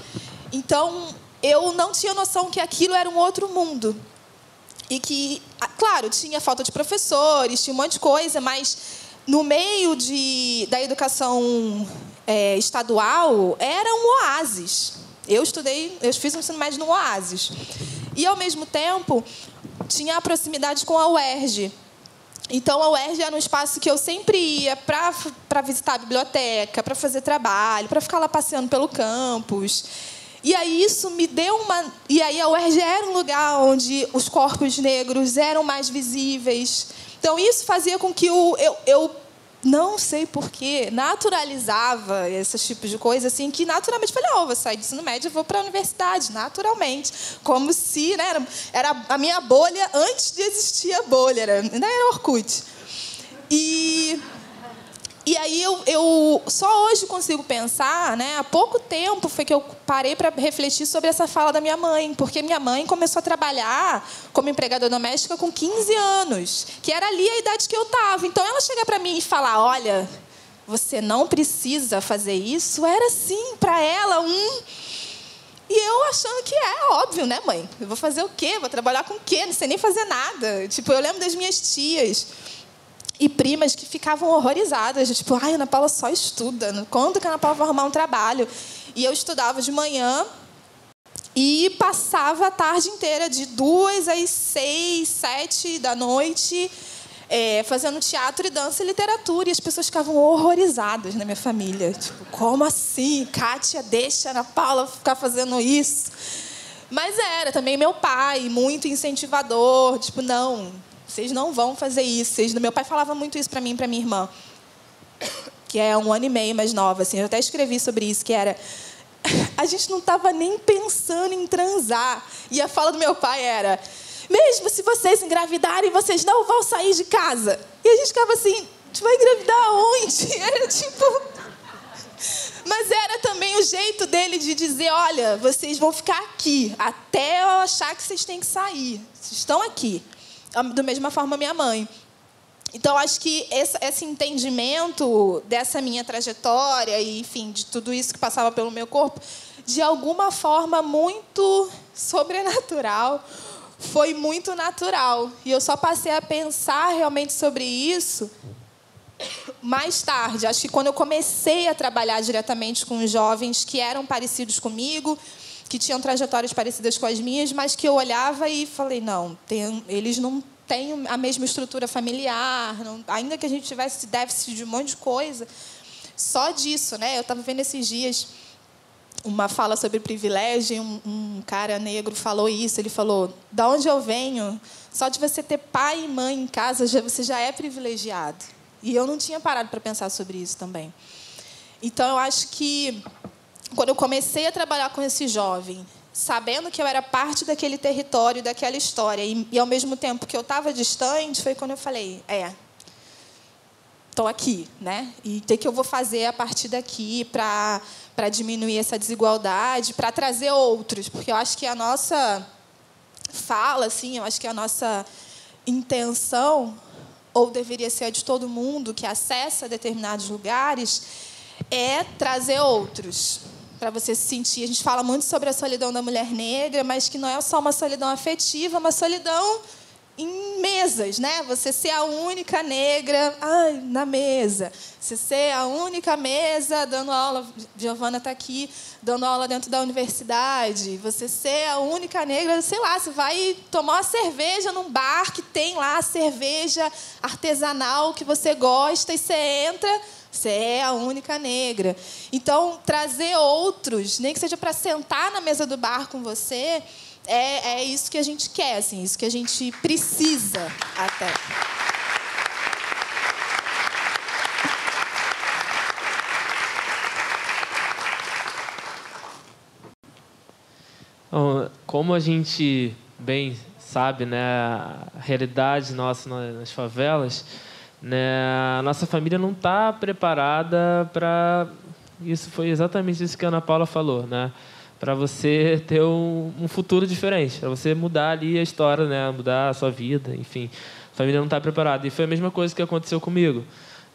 Então, eu não tinha noção que aquilo era um outro mundo. E que, claro, tinha falta de professores, tinha um monte de coisa, mas no meio da educação estadual, era um oásis. Eu fiz um ensino médio no oásis. E, ao mesmo tempo, tinha a proximidade com a UERJ. Então, a UERJ era um espaço que eu sempre ia para visitar a biblioteca, para fazer trabalho, para ficar lá passeando pelo campus. E aí isso me deu uma... E aí a UERJ era um lugar onde os corpos negros eram mais visíveis. Então, isso fazia com que eu não sei porquê, naturalizava esses tipos de coisa, assim, que naturalmente falei, vou sair do ensino médio e vou para a universidade, naturalmente. Como se, né, era a minha bolha antes de existir a bolha, ainda era Orkut. E aí eu só hoje consigo pensar, né, há pouco tempo foi que eu parei para refletir sobre essa fala da minha mãe, porque minha mãe começou a trabalhar como empregada doméstica com 15 anos, que era ali a idade que eu estava. Então, ela chega para mim e fala, olha, você não precisa fazer isso, era sim para ela E eu achando que óbvio, né, mãe? Eu vou fazer o quê? Vou trabalhar com o quê? Não sei nem fazer nada. Tipo, eu lembro das minhas tias e primas que ficavam horrorizadas. Tipo, Ana Paula só estuda. Quando que a Ana Paula vai arrumar um trabalho? E eu estudava de manhã e passava a tarde inteira, de 2 às 6, 7 da noite, fazendo teatro e dança e literatura. E as pessoas ficavam horrorizadas na minha família. Tipo, como assim? Kátia, deixa a Ana Paula ficar fazendo isso. Mas era também meu pai, muito incentivador. Tipo, não, vocês não vão fazer isso. Meu pai falava muito isso para mim e para minha irmã, que é 1 ano e meio mais nova. Assim, eu até escrevi sobre isso, que era... A gente não estava nem pensando em transar. E a fala do meu pai era... Mesmo se vocês engravidarem, vocês não vão sair de casa. E a gente ficava assim... Tu vai engravidar aonde? Era tipo... Mas era também o jeito dele de dizer... Olha, vocês vão ficar aqui até eu achar que vocês têm que sair. Vocês estão aqui. Da mesma forma, minha mãe. Então, acho que esse entendimento dessa minha trajetória e, enfim, de tudo isso que passava pelo meu corpo, de alguma forma muito sobrenatural, foi muito natural. E eu só passei a pensar realmente sobre isso mais tarde. Acho que quando eu comecei a trabalhar diretamente com os jovens que eram parecidos comigo, que tinham trajetórias parecidas com as minhas, mas que eu olhava e falei, não, eles não têm a mesma estrutura familiar, ainda que a gente tivesse déficit de um monte de coisa, só disso, né? Eu estava vendo esses dias uma fala sobre privilégio, um cara negro falou isso, ele falou, da onde eu venho, só de você ter pai e mãe em casa, você já é privilegiado. E eu não tinha parado para pensar sobre isso também. Então, eu acho que, quando eu comecei a trabalhar com esse jovem, sabendo que eu era parte daquele território, daquela história, e ao mesmo tempo que eu estava distante, foi quando eu falei, estou aqui, né? E o que eu vou fazer a partir daqui para diminuir essa desigualdade, para trazer outros, porque eu acho que a nossa fala, assim, eu acho que a nossa intenção, ou deveria ser a de todo mundo que acessa determinados lugares, é trazer outros, para você se sentir. A gente fala muito sobre a solidão da mulher negra, mas que não é só uma solidão afetiva, uma solidão em mesas, né? Você ser a única negra na mesa. Você ser a única mesa dando aula. Giovana está aqui dando aula dentro da universidade. Você ser a única negra, sei lá, você vai tomar uma cerveja num bar que tem lá a cerveja artesanal que você gosta e você entra... Você é a única negra. Então, trazer outros, nem que seja para sentar na mesa do bar com você, é isso que a gente quer, assim, isso que a gente precisa até. Bom, como a gente bem sabe, né, a realidade nossa nas favelas, né, a nossa família não está preparada para isso. Foi exatamente isso que a Ana Paula falou, né? para você ter um futuro diferente, para você mudar ali a história, né? Mudar a sua vida, enfim. A família não está preparada. E foi a mesma coisa que aconteceu comigo.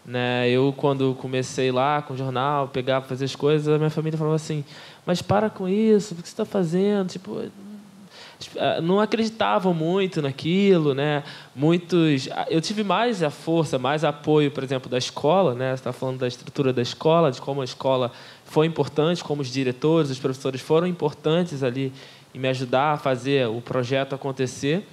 Né? Eu, quando comecei lá com o jornal, pegar para fazer as coisas, a minha família falava assim, mas para com isso, o que você está fazendo? Tipo, não acreditavam muito naquilo, né? Eu tive mais a força, mais apoio, por exemplo, da escola, né? Você está falando da estrutura da escola, de como a escola foi importante, como os diretores, os professores foram importantes ali em me ajudar a fazer o projeto acontecer,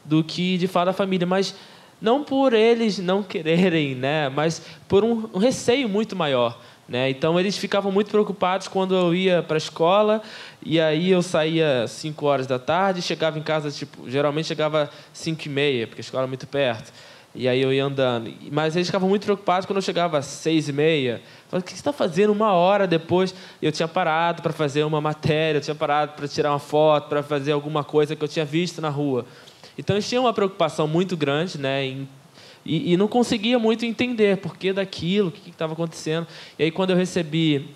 do que de fato a família, mas não por eles não quererem, né? Mas por um receio muito maior. Né? Então, eles ficavam muito preocupados quando eu ia para a escola, e aí eu saía às 5 horas da tarde, chegava em casa, geralmente chegava às 5h30, porque a escola era muito perto, e aí eu ia andando. Mas eles ficavam muito preocupados quando eu chegava às 6h30. Falavam, o que você está fazendo 1 hora depois? Eu tinha parado para fazer uma matéria, eu tinha parado para tirar uma foto, para fazer alguma coisa que eu tinha visto na rua. Então, eles tinham uma preocupação muito grande, né, e não conseguia muito entender por que daquilo, o que estava acontecendo. E aí, quando eu recebi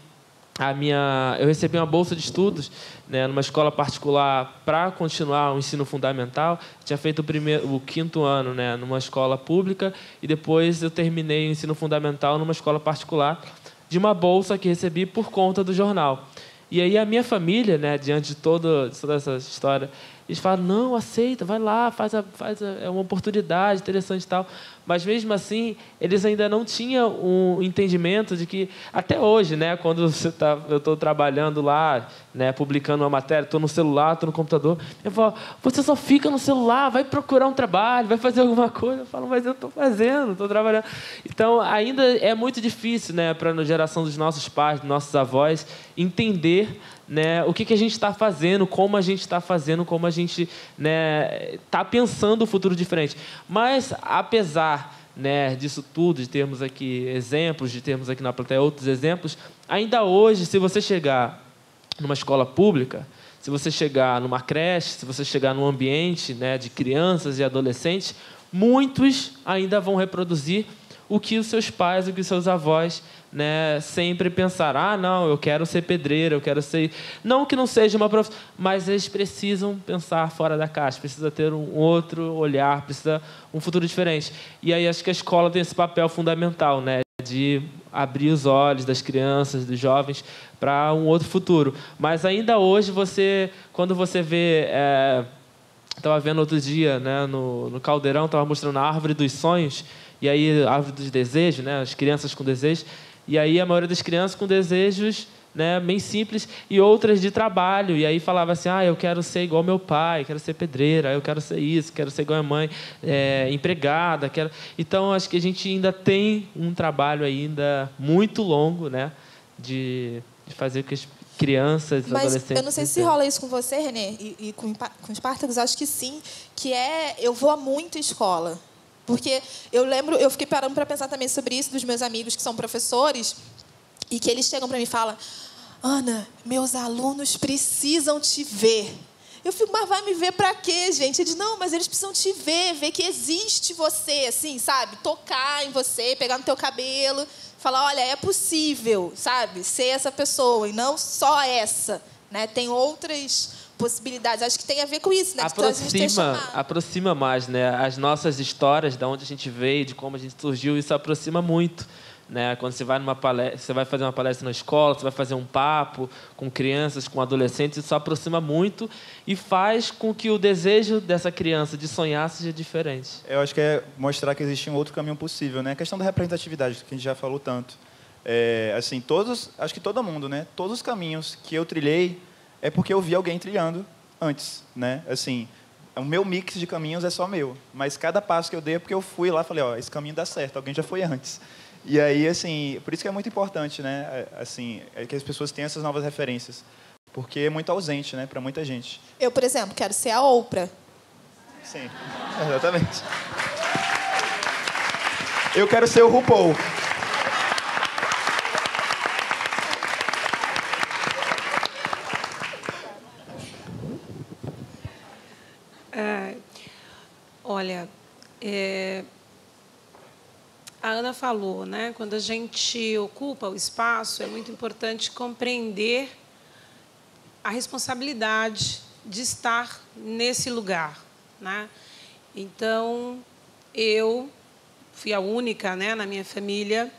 uma bolsa de estudos, né, numa escola particular para continuar o ensino fundamental. Tinha feito o 5º ano, né, numa escola pública, e depois eu terminei o ensino fundamental numa escola particular, de uma bolsa que recebi por conta do jornal. E aí a minha família, né, diante de toda essa história, eles falam, não, aceita, vai lá, é uma oportunidade interessante e tal. Mas, mesmo assim, eles ainda não tinham um entendimento de que, até hoje, né, quando eu estou trabalhando lá, né, publicando uma matéria, estou no celular, estou no computador, eu falo, você só fica no celular, vai procurar um trabalho, vai fazer alguma coisa. Eu falo, mas eu estou fazendo, estou trabalhando. Então, ainda é muito difícil, né, para a geração dos nossos pais, dos nossos avós, entender, né, o que a gente está fazendo, como a gente está fazendo, como a gente, né, está pensando o futuro diferente. Mas, apesar, né, disso tudo, de termos aqui exemplos, de termos aqui na plateia outros exemplos, ainda hoje, se você chegar numa escola pública, se você chegar numa creche, se você chegar num ambiente, né, de crianças e adolescentes, muitos ainda vão reproduzir o que os seus pais, o que os seus avós, né, sempre pensaram, não, eu quero ser pedreiro, eu quero ser... Não que não seja uma profissão, mas eles precisam pensar fora da caixa, precisa ter um outro olhar, precisa um futuro diferente. E aí acho que a escola tem esse papel fundamental, né, de abrir os olhos das crianças, dos jovens, para um outro futuro. Mas ainda hoje, quando você vê... Estava vendo outro dia, né, no Caldeirão, estava mostrando a árvore dos sonhos, e aí a árvore dos desejos, né, as crianças com desejos, e aí a maioria das crianças com desejos, né, bem simples, e outras de trabalho, e aí falava assim, eu quero ser igual meu pai, quero ser pedreira, eu quero ser isso, quero ser igual a mãe, empregada, quero... Então, acho que a gente ainda tem um trabalho ainda muito longo, né, de fazer com que as crianças, adolescentes... Mas eu não sei se rola isso com você, Renê, e com Spartacus, acho que sim, que eu vou a muita escola. Porque eu fiquei parando para pensar também sobre isso dos meus amigos que são professores, e que eles chegam para mim e falam, Ana, meus alunos precisam te ver. Eu fico, mas vai me ver para quê, gente? Eles, não, mas eles precisam te ver que existe você, assim, sabe? Tocar em você, pegar no teu cabelo, falar, olha, é possível, sabe? Ser essa pessoa, e não só essa, né? Tem outras possibilidades. Acho que tem a ver com isso, né? Aproxima mais, né? As nossas histórias, de onde a gente veio, de como a gente surgiu, isso aproxima muito, né? Quando você vai numa palestra, você vai fazer uma palestra na escola, você vai fazer um papo com crianças, com adolescentes, isso aproxima muito e faz com que o desejo dessa criança de sonhar seja diferente. Eu acho que é mostrar que existe um outro caminho possível, né? A questão da representatividade, que a gente já falou tanto. Assim, acho que todo mundo, né? Todos os caminhos que eu trilhei é porque eu vi alguém trilhando antes, né? Assim, o meu mix de caminhos é só meu, mas cada passo que eu dei é porque eu fui lá e falei, esse caminho dá certo, alguém já foi antes. E aí, assim, por isso que é muito importante, né? Assim, que as pessoas tenham essas novas referências, porque é muito ausente, né, para muita gente. Eu, por exemplo, quero ser a Oprah. Sim, exatamente. Eu quero ser o RuPaul. Olha, a Ana falou, né? Quando a gente ocupa o espaço, é muito importante compreender a responsabilidade de estar nesse lugar, né? Então, eu fui a única, né, na minha família,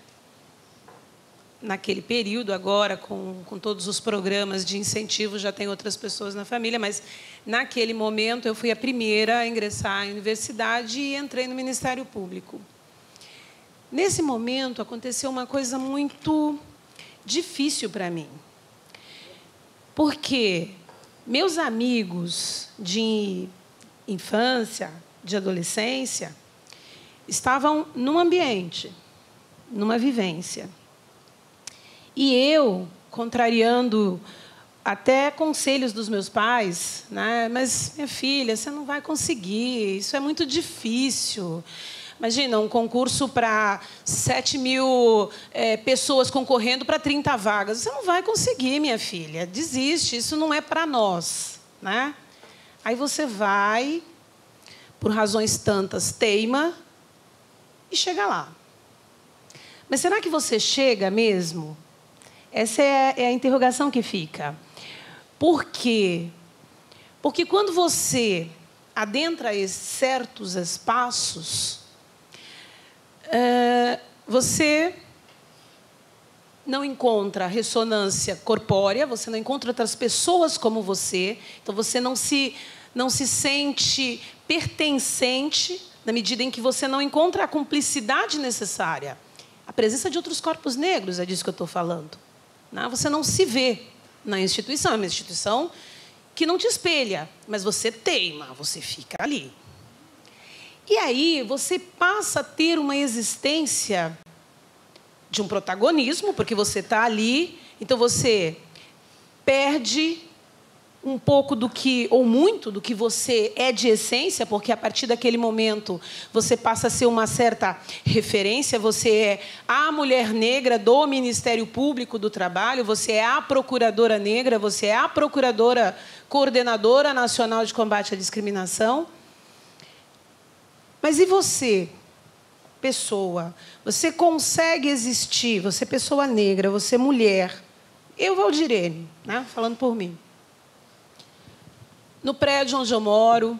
naquele período. Agora, com todos os programas de incentivo, já tem outras pessoas na família, mas, naquele momento, eu fui a primeira a ingressar à universidade e entrei no Ministério Público. Nesse momento, aconteceu uma coisa muito difícil para mim, porque meus amigos de infância, de adolescência, estavam num ambiente, numa vivência. E eu, contrariando até conselhos dos meus pais, né? Mas, minha filha, você não vai conseguir, isso é muito difícil. Imagina, um concurso para 7.000 pessoas concorrendo para 30 vagas. Você não vai conseguir, minha filha, desiste, isso não é para nós, né? Aí você vai, por razões tantas, teima e chega lá. Mas será que você chega mesmo? Essa é a interrogação que fica. Por quê? Porque quando você adentra certos espaços, você não encontra ressonância corpórea, você não encontra outras pessoas como você, então você não se sente pertencente, na medida em que você não encontra a cumplicidade necessária. A presença de outros corpos negros, é disso que eu estou falando. Você não se vê na instituição, é uma instituição que não te espelha, mas você teima, você fica ali. E aí você passa a ter uma existência de um protagonismo, porque você está ali, então você perde um pouco do que, ou muito do que você é de essência, porque a partir daquele momento você passa a ser uma certa referência, você é a mulher negra do Ministério Público do Trabalho, você é a procuradora negra, você é a procuradora coordenadora nacional de combate à discriminação. Mas e você, pessoa? Você consegue existir, você pessoa negra, você mulher, eu, Valdirene, né, falando por mim, no prédio onde eu moro,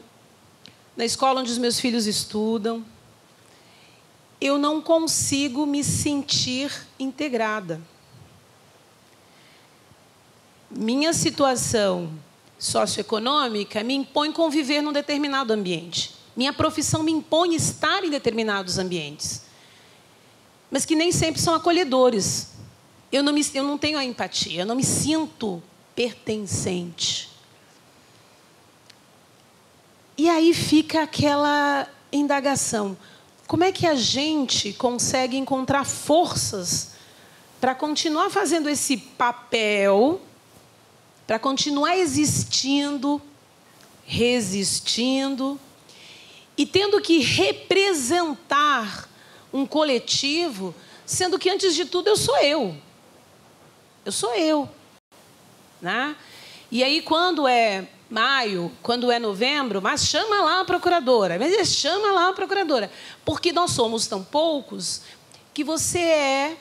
na escola onde os meus filhos estudam, eu não consigo me sentir integrada. Minha situação socioeconômica me impõe conviver num determinado ambiente. Minha profissão me impõe estar em determinados ambientes, mas que nem sempre são acolhedores. Eu não tenho a empatia, eu não me sinto pertencente. E aí fica aquela indagação. Como é que a gente consegue encontrar forças para continuar fazendo esse papel, para continuar existindo, resistindo, e tendo que representar um coletivo, sendo que, antes de tudo, eu sou eu. Eu sou eu. Né? E aí, quando é maio, quando é novembro, mas chama lá a procuradora, mas chama lá a procuradora, porque nós somos tão poucos que você é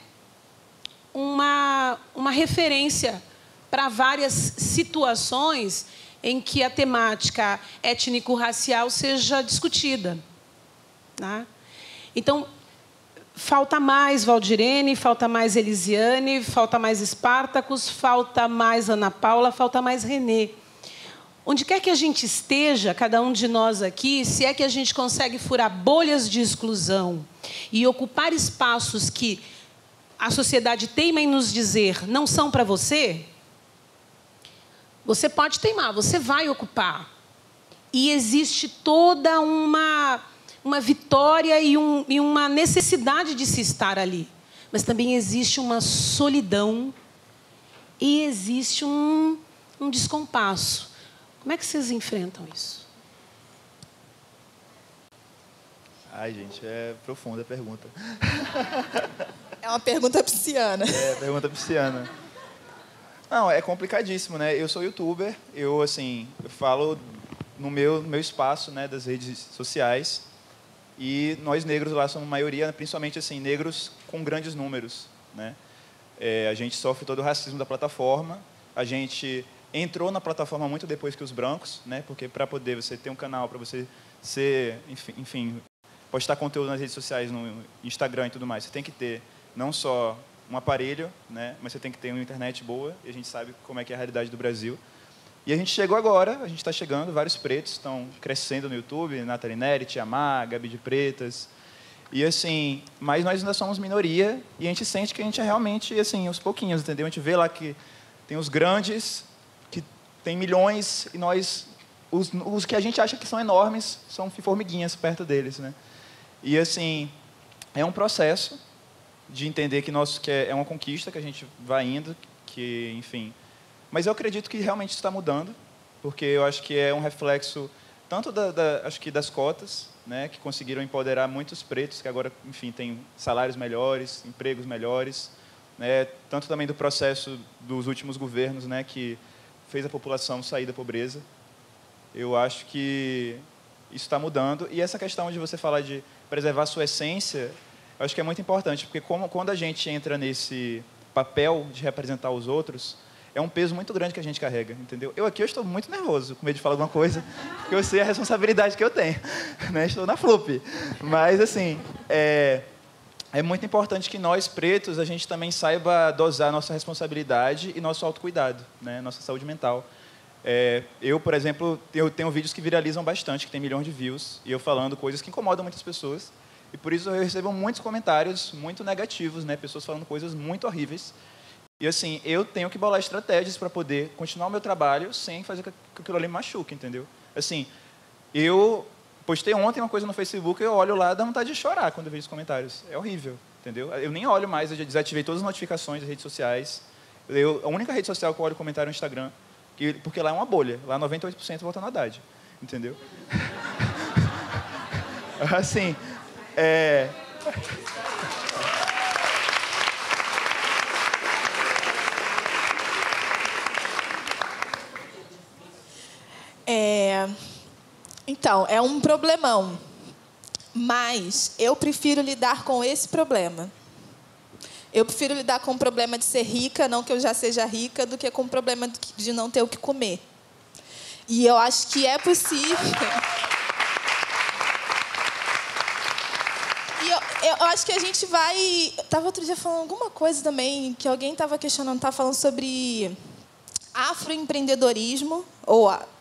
uma referência para várias situações em que a temática étnico-racial seja discutida. Né? Então, falta mais Valdirene, falta mais Elisiane, falta mais Espartacus, falta mais Ana Paula, falta mais Renê. Onde quer que a gente esteja, cada um de nós aqui, se é que a gente consegue furar bolhas de exclusão e ocupar espaços que a sociedade teima em nos dizer não são para você, você pode teimar, você vai ocupar. E existe toda uma vitória e uma necessidade de se estar ali. Mas também existe uma solidão e existe um descompasso. Como é que vocês enfrentam isso? Ai, gente, é profunda a pergunta. É uma pergunta pisciana. É, pergunta pisciana. Não, é complicadíssimo, né? Eu sou youtuber, eu falo no meu espaço, né, das redes sociais, e nós negros lá somos maioria, principalmente negros com grandes números, né? A gente sofre todo o racismo da plataforma, a gente entrou na plataforma muito depois que os brancos, né? Porque para poder você ter um canal, para você ser, enfim, postar conteúdo nas redes sociais, no Instagram e tudo mais, você tem que ter não só um aparelho, né? Mas você tem que ter uma internet boa, e a gente sabe como é que é a realidade do Brasil. E a gente chegou agora, a gente está chegando, vários pretos estão crescendo no YouTube, Nathalie Neri, Tiamá, Gabi de Pretas. E assim, mas nós ainda somos minoria e a gente sente que a gente é realmente, assim, aos pouquinhos, entendeu? A gente vê lá que tem os grandes, que tem milhões, e nós, os que a gente acha que são enormes, são formiguinhas perto deles, né? E assim, é um processo de entender que é uma conquista, que a gente vai indo, que, enfim... Mas eu acredito que realmente está mudando, porque eu acho que é um reflexo tanto acho que das cotas, né, que conseguiram empoderar muitos pretos, que agora, enfim, têm salários melhores, empregos melhores, né, tanto também do processo dos últimos governos, né, que fez a população sair da pobreza. Eu acho que isso está mudando. E essa questão de você falar de preservar a sua essência, eu acho que é muito importante, porque quando a gente entra nesse papel de representar os outros, é um peso muito grande que a gente carrega, entendeu? Eu estou muito nervoso, com medo de falar alguma coisa, porque eu sei a responsabilidade que eu tenho, né? Estou na FLUP. Mas, assim, é muito importante que nós, pretos, a gente também saiba dosar nossa responsabilidade e nosso autocuidado, né? Nossa saúde mental. Eu, por exemplo, eu tenho vídeos que viralizam bastante, que tem milhões de views, e eu falando coisas que incomodam muitas pessoas, e por isso eu recebo muitos comentários muito negativos, né? Pessoas falando coisas muito horríveis. E, assim, eu tenho que bolar estratégias para poder continuar o meu trabalho sem fazer com que aquilo ali me machuque, entendeu? Assim, eu postei ontem uma coisa no Facebook e eu olho lá e dá vontade de chorar quando eu vejo os comentários. É horrível, entendeu? Eu nem olho mais, eu já desativei todas as notificações das redes sociais. A única rede social que eu olho comentário é o Instagram, porque lá é uma bolha. Lá 98% vota no Haddad, entendeu? Assim, Então, é um problemão, mas eu prefiro lidar com esse problema. Eu prefiro lidar com o problema de ser rica, não que eu já seja rica, do que com o problema de não ter o que comer. E eu acho que é possível. E eu acho que a gente vai... Estava outro dia falando alguma coisa também, que alguém estava questionando, estava falando sobre afroempreendedorismo,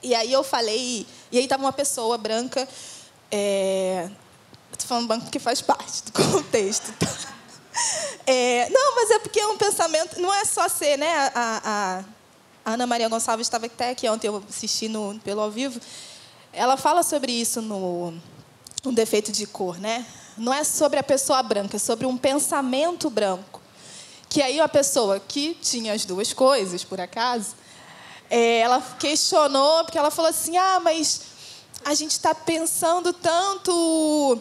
e aí eu falei, e aí estava uma pessoa branca, estou falando branco porque faz parte do contexto. Tá? Não, mas é porque é um pensamento, não é só ser, né? A Ana Maria Gonçalves estava até aqui ontem, eu assisti pelo ao vivo, ela fala sobre isso no Defeito de Cor, né? Não é sobre a pessoa branca, é sobre um pensamento branco. Que aí a pessoa que tinha as duas coisas, por acaso, ela questionou, porque ela falou assim, mas a gente está pensando tanto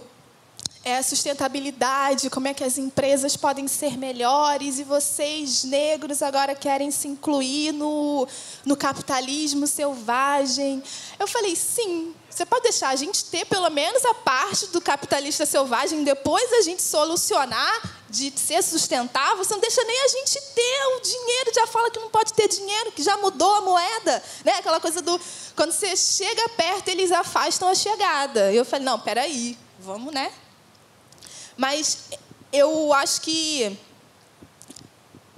sustentabilidade, como é que as empresas podem ser melhores, e vocês, negros, agora querem se incluir no capitalismo selvagem. Eu falei, sim, você pode deixar a gente ter pelo menos a parte do capitalista selvagem, depois a gente solucionar de ser sustentável, você não deixa nem a gente ter o dinheiro, já fala que não pode ter dinheiro, que já mudou a moeda, né? Aquela coisa do... Quando você chega perto, eles afastam a chegada. Eu falei, não, peraí, vamos, né? Mas eu acho que...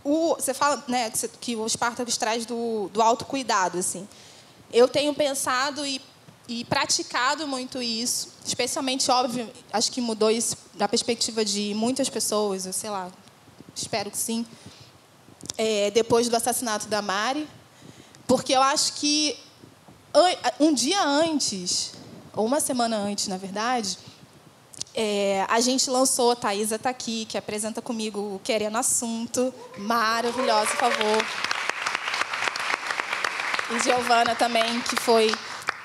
Você fala, né, que o Spartacus traz do autocuidado, assim. Eu tenho pensado e praticado muito isso, especialmente, óbvio, acho que mudou isso da perspectiva de muitas pessoas, eu sei lá, espero que sim, depois do assassinato da Mari, porque eu acho que um dia antes, ou uma semana antes, na verdade, a gente lançou, a Thaisa está aqui, que apresenta comigo o Querendo Assunto, maravilhosa, por favor. E Giovana também, que foi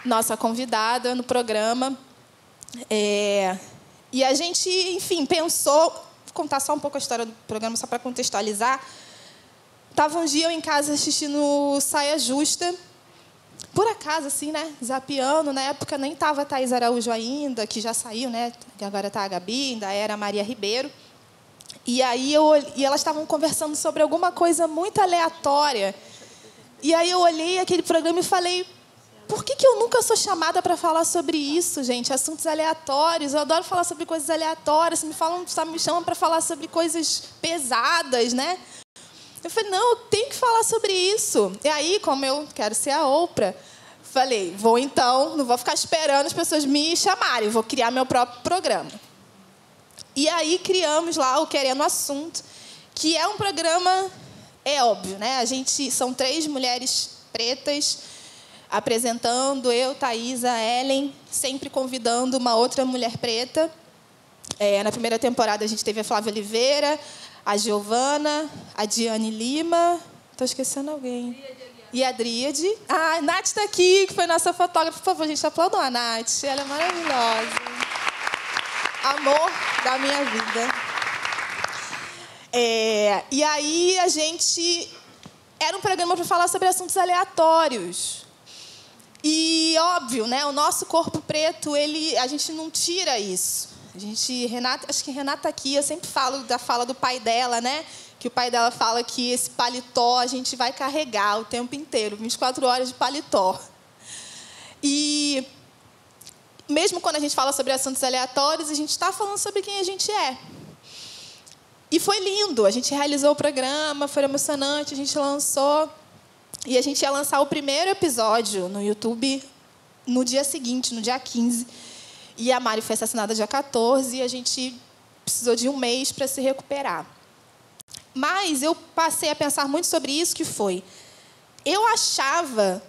nossa convidada no programa. E a gente, enfim, pensou... Vou contar só um pouco a história do programa, só para contextualizar. Estava um dia eu em casa assistindo Saia Justa, por acaso, assim, né? Zapeando. Na época nem estava a Thaís Araújo ainda, que já saiu, né? Agora está a Gabi, ainda era a Maria Ribeiro. E aí elas estavam conversando sobre alguma coisa muito aleatória. E aí eu olhei aquele programa e falei, por que eu nunca sou chamada para falar sobre isso, gente? Assuntos aleatórios. Eu adoro falar sobre coisas aleatórias. Me chamam para falar sobre coisas pesadas, né? Eu falei, não, eu tenho que falar sobre isso. E aí, como eu quero ser a Oprah, falei, vou então, não vou ficar esperando as pessoas me chamarem, vou criar meu próprio programa. E aí criamos lá o Querendo Assunto, que é um programa, é óbvio, né? São 3 mulheres pretas apresentando, eu, Thaís, a Ellen, sempre convidando uma outra mulher preta. Na primeira temporada a gente teve a Flávia Oliveira, a Giovana, a Diane Lima, estou esquecendo alguém. E a Dríade. Ah, a Nath está aqui, que foi nossa fotógrafa. Por favor, gente, aplaudam a Nath. Ela é maravilhosa. Amor da minha vida. E aí a gente... Era um programa para falar sobre assuntos aleatórios. E, óbvio, né, o nosso corpo preto, a gente não tira isso. Acho que Renata aqui, eu sempre falo da fala do pai dela, né? Que o pai dela fala que esse paletó a gente vai carregar o tempo inteiro, 24 horas de paletó. E mesmo quando a gente fala sobre assuntos aleatórios, a gente está falando sobre quem a gente é. E foi lindo, a gente realizou o programa, foi emocionante, a gente lançou. E a gente ia lançar o primeiro episódio no YouTube no dia seguinte, no dia 15. E a Mari foi assassinada dia 14 e a gente precisou de 1 mês para se recuperar. Mas eu passei a pensar muito sobre isso, que foi... Eu achava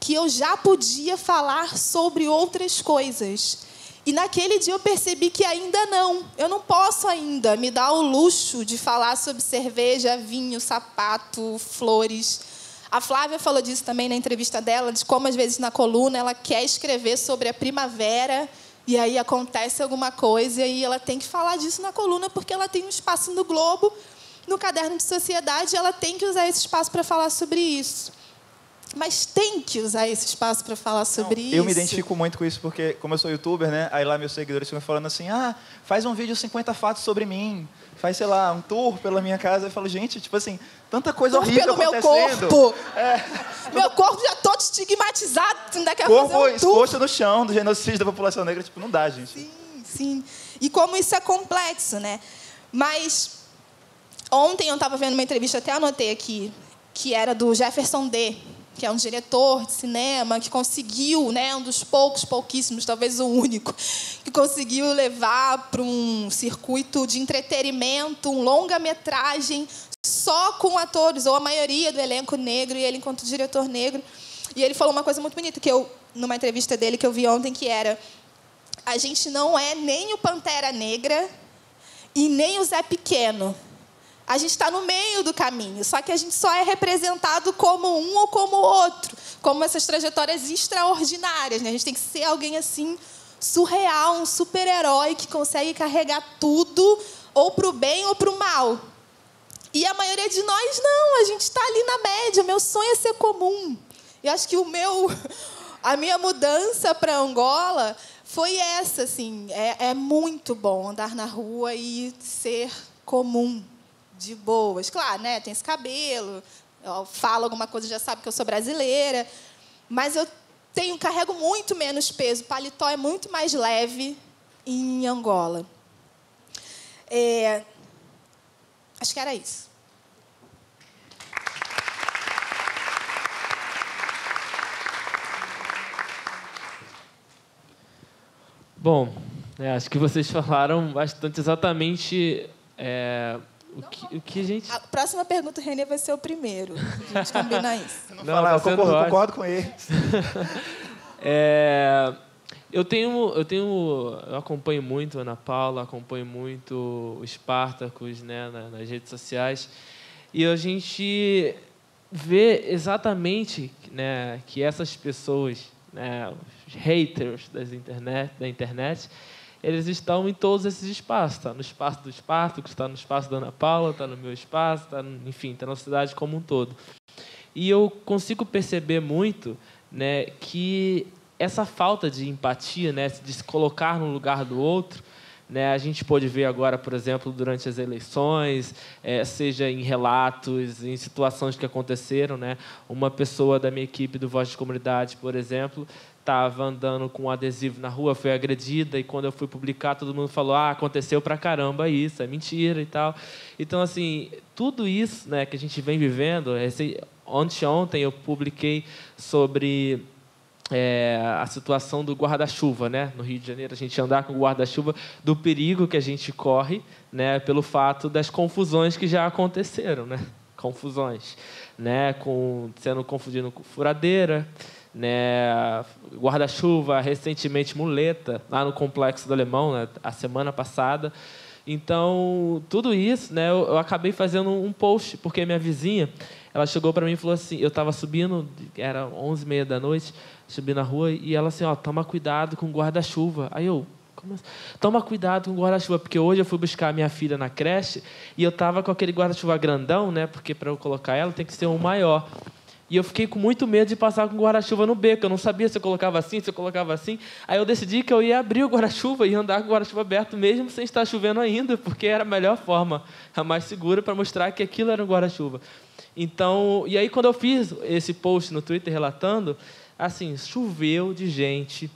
que eu já podia falar sobre outras coisas. E naquele dia eu percebi que ainda não. Eu não posso ainda me dar o luxo de falar sobre cerveja, vinho, sapato, flores. A Flávia falou disso também na entrevista dela, de como, às vezes, na coluna, ela quer escrever sobre a primavera, e aí acontece alguma coisa, e aí ela tem que falar disso na coluna, porque ela tem um espaço no Globo, no Caderno de Sociedade, ela tem que usar esse espaço para falar sobre isso. Mas tem que usar esse espaço para falar sobre isso. Eu me identifico muito com isso, porque, como eu sou youtuber, né, aí lá meus seguidores ficam falando assim, faz um vídeo 50 fatos sobre mim, faz, sei lá, um tour pela minha casa. Eu falo, gente, tipo assim, tanta coisa horrível acontecendo. Meu corpo. Meu corpo já todo estigmatizado, ainda quer fazer um tour. Exposto no chão do genocídio da população negra, tipo, não dá, gente. Sim, sim. E como isso é complexo, né? Mas ontem eu estava vendo uma entrevista, até anotei aqui, que era do Jefferson D., que é um diretor de cinema que conseguiu, né, um dos pouquíssimos, talvez o único, que conseguiu levar para um circuito de entretenimento, um longa-metragem só com atores, ou a maioria do elenco negro, e ele enquanto diretor negro. E ele falou uma coisa muito bonita, numa entrevista dele que eu vi ontem, que era: a gente não é nem o Pantera Negra e nem o Zé Pequeno. A gente está no meio do caminho, só que a gente só é representado como um ou como outro, como essas trajetórias extraordinárias, né? A gente tem que ser alguém assim, surreal, um super-herói que consegue carregar tudo, ou para o bem ou para o mal. E a maioria de nós, não, a gente está ali na média. Meu sonho é ser comum. E acho que a minha mudança para Angola foi essa, assim, é muito bom andar na rua e ser comum. De boas. Claro, né? Tem esse cabelo, eu falo alguma coisa, já sabe que eu sou brasileira, mas eu carrego muito menos peso. O paletó é muito mais leve em Angola. Acho que era isso. Bom, acho que vocês falaram bastante exatamente... O que a gente... A próxima pergunta, o Renê vai ser o primeiro. A gente combina isso. Eu concordo com ele. Eu acompanho muito a Ana Paula, acompanho muito o Spartacus, né, nas redes sociais, e a gente vê exatamente, né, que essas pessoas, né, os haters da internet, eles estão em todos esses espaços. Está no espaço do Spartacus, está no espaço da Ana Paula, está no meu espaço, enfim, está na cidade como um todo. E eu consigo perceber muito, né, que essa falta de empatia, né, de se colocar no lugar do outro, né? A gente pôde ver agora, por exemplo, durante as eleições, seja em relatos, em situações que aconteceram, né? Uma pessoa da minha equipe do Voz de Comunidade, por exemplo, estava andando com um adesivo na rua, foi agredida, e quando eu fui publicar, todo mundo falou: aconteceu pra caramba isso, é mentira e tal. Então, assim, tudo isso, né, que a gente vem vivendo. Ontem eu publiquei sobre a situação do guarda-chuva, né? No Rio de Janeiro, a gente andar com o guarda-chuva, do perigo que a gente corre, né, pelo fato das confusões que já aconteceram, né? Confusões, né, sendo confundido com furadeira, né, guarda-chuva, recentemente muleta, lá no Complexo do Alemão, né, a semana passada. Então, tudo isso, né, eu acabei fazendo um post, porque minha vizinha, ela chegou para mim e falou assim, eu estava subindo, era 11h30 da noite, subi na rua, e ela assim, toma cuidado com o guarda-chuva. Aí eu, como assim? Toma cuidado com o guarda-chuva, porque hoje eu fui buscar a minha filha na creche, e eu estava com aquele guarda-chuva grandão, né, porque para eu colocar ela tem que ser um maior. E eu fiquei com muito medo de passar com o guarda-chuva no beco. Eu não sabia se eu colocava assim, se eu colocava assim. Aí eu decidi que eu ia abrir o guarda-chuva e andar com o guarda-chuva aberto, mesmo sem estar chovendo ainda, porque era a melhor forma, a mais segura, para mostrar que aquilo era um guarda-chuva. Então, e aí, quando eu fiz esse post no Twitter relatando, assim, choveu de gente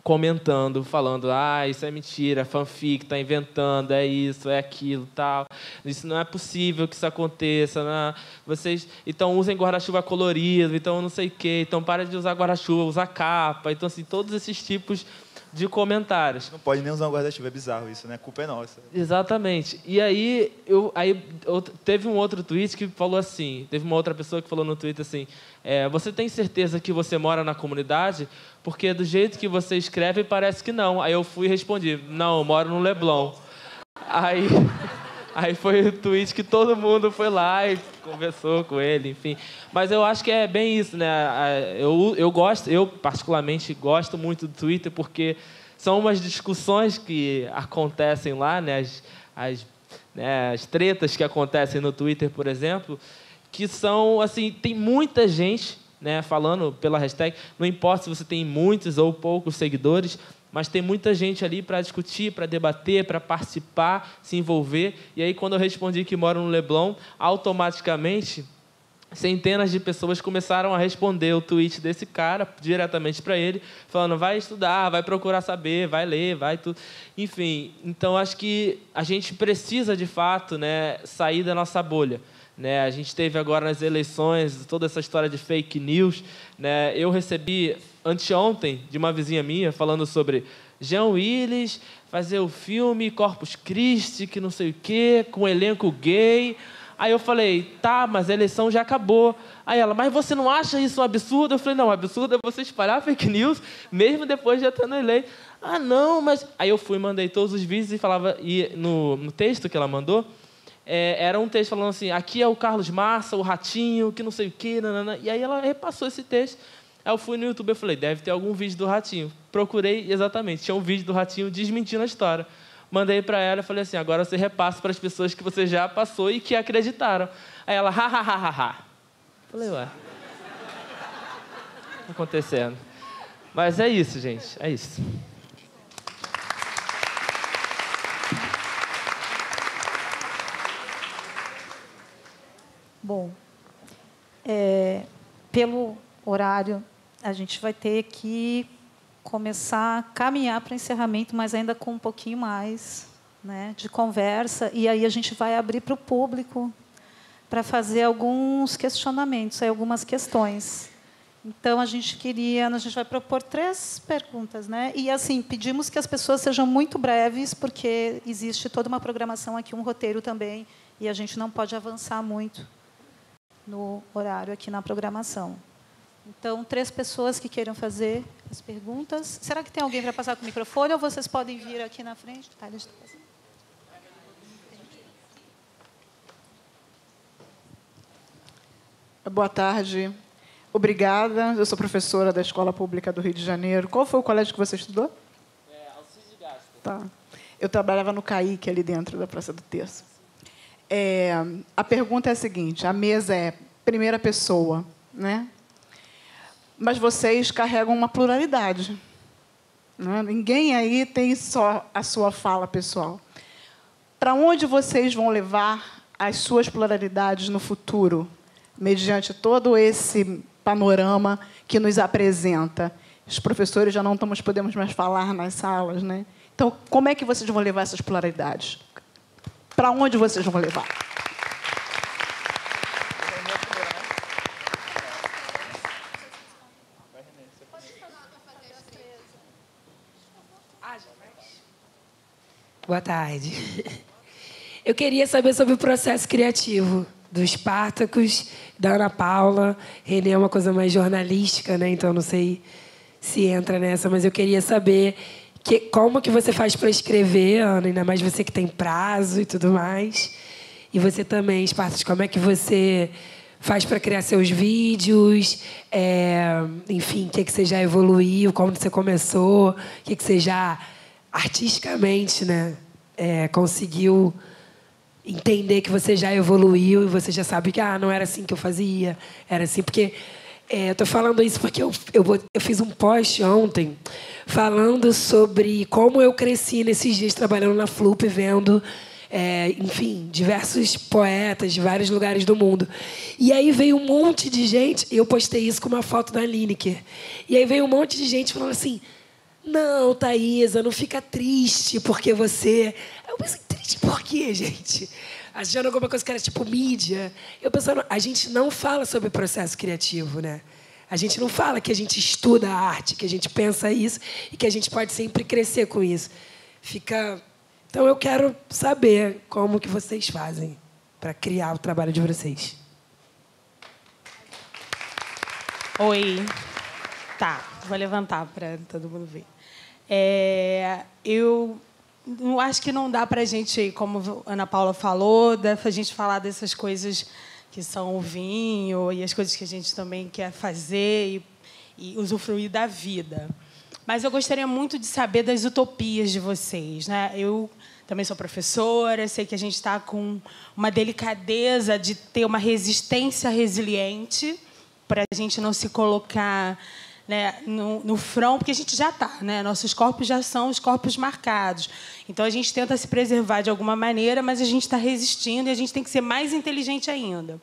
comentando, falando: isso é mentira, fanfic, está inventando, é isso, é aquilo, tal. Isso não é possível que isso aconteça. Né? Vocês, então, usem guarda-chuva colorido, então não sei o quê, então para de usar guarda-chuva, usa capa. Então, assim, todos esses tipos de comentários. Não pode nem usar um guarda-chuva, é bizarro isso, né? A culpa é nossa. Exatamente. E aí, teve um outro tweet que falou assim, teve uma outra pessoa que falou no Twitter assim, você tem certeza que você mora na comunidade? Porque do jeito que você escreve, parece que não. Aí eu fui e respondi, não, eu moro no Leblon. Aí foi o tweet que todo mundo foi lá e conversou com ele, enfim. Mas eu acho que é bem isso, né? Eu particularmente gosto muito do Twitter, porque são umas discussões que acontecem lá, né? As tretas que acontecem no Twitter, por exemplo, que são, assim, tem muita gente, né, falando pela hashtag, não importa se você tem muitos ou poucos seguidores, mas tem muita gente ali para discutir, para debater, para participar, se envolver. E aí, quando eu respondi que moro no Leblon, automaticamente, centenas de pessoas começaram a responder o tweet desse cara, diretamente para ele, falando: vai estudar, vai procurar saber, vai ler, vai tudo. Enfim, então, acho que a gente precisa, de fato, né, sair da nossa bolha. Né, a gente teve agora nas eleições toda essa história de fake news. Né, eu recebi anteontem de uma vizinha minha falando sobre Jean Willis fazer o filme Corpus Christi, que não sei o quê, com elenco gay. Aí eu falei, tá, mas a eleição já acabou. Aí ela, mas você não acha isso um absurdo? Eu falei, não, o absurdo é você espalhar fake news, mesmo depois de já tendo eleito. Ah, não, mas... Aí eu fui e mandei todos os vídeos e falava... E no texto que ela mandou, era um texto falando assim, aqui é o Carlos Massa, o Ratinho, que não sei o quê, nanana. E aí ela repassou esse texto. Aí eu fui no YouTube e falei, deve ter algum vídeo do Ratinho. Procurei, exatamente, tinha um vídeo do Ratinho desmentindo a história. Mandei para ela e falei assim, agora você repassa para as pessoas que você já passou e que acreditaram. Aí ela, ha, ha, ha, ha, ha. Falei, ué, o que está acontecendo? Mas é isso, gente, é isso. Bom, pelo horário, a gente vai ter que começar a caminhar para o encerramento, mas ainda com um pouquinho mais, né, de conversa. E aí a gente vai abrir para o público para fazer alguns questionamentos, algumas questões. Então, a gente vai propor 3 perguntas, né? E, assim, pedimos que as pessoas sejam muito breves, porque existe toda uma programação aqui, um roteiro também, e a gente não pode avançar muito no horário aqui na programação. Então, 3 pessoas que queiram fazer as perguntas. Será que tem alguém para passar com o microfone, ou vocês podem vir aqui na frente? Tá, deixa eu fazer. Boa tarde. Obrigada. Eu sou professora da Escola Pública do Rio de Janeiro. Qual foi o colégio que você estudou? Alcides Gaston. Tá. Eu trabalhava no CAIC, ali dentro da Praça do Terço. A pergunta é a seguinte, a mesa é primeira pessoa, né? Mas vocês carregam uma pluralidade, né? Ninguém aí tem só a sua fala pessoal. Para onde vocês vão levar as suas pluralidades no futuro, mediante todo esse panorama que nos apresenta? Os professores já não podemos mais falar nas salas, né? Então, como é que vocês vão levar essas pluralidades? Para onde vocês vão levar? Boa tarde. Eu queria saber sobre o processo criativo do Spartacus, da Ana Paula. Renê é uma coisa mais jornalística, né? Então não sei se entra nessa, mas eu queria saber como que você faz para escrever, Ana, ainda mais você que tem prazo e tudo mais. E você também, Spartacus, como é que você faz para criar seus vídeos? Enfim, o que você já evoluiu, como você começou, o que você já artisticamente, né, conseguiu entender que você já evoluiu e você já sabe que não era assim que eu fazia, era assim, porque eu estou falando isso porque eu fiz um post ontem falando sobre como eu cresci nesses dias trabalhando na Flup, vendo, enfim, diversos poetas de vários lugares do mundo. E aí veio um monte de gente, eu postei isso com uma foto da Lineker, e aí veio um monte de gente falando assim: não, Thaisa, não fica triste porque você... Eu pensei, triste por quê, gente? Achando alguma coisa que era tipo mídia. Eu pensando, a gente não fala sobre processo criativo, né? A gente não fala que a gente estuda a arte, que a gente pensa isso e que a gente pode sempre crescer com isso. Então, eu quero saber como que vocês fazem para criar o trabalho de vocês. Oi. Tá, vou levantar para todo mundo ver. Eu não acho que não dá para a gente, como a Ana Paula falou, dá para a gente falar dessas coisas que são o vinho e as coisas que a gente também quer fazer e usufruir da vida. Mas eu gostaria muito de saber das utopias de vocês, né? Eu também sou professora, sei que a gente está com uma delicadeza de ter uma resistência resiliente para a gente não se colocar, né, no front, porque a gente já está, né? Nossos corpos já são os corpos marcados. Então, a gente tenta se preservar de alguma maneira, mas a gente está resistindo e a gente tem que ser mais inteligente ainda.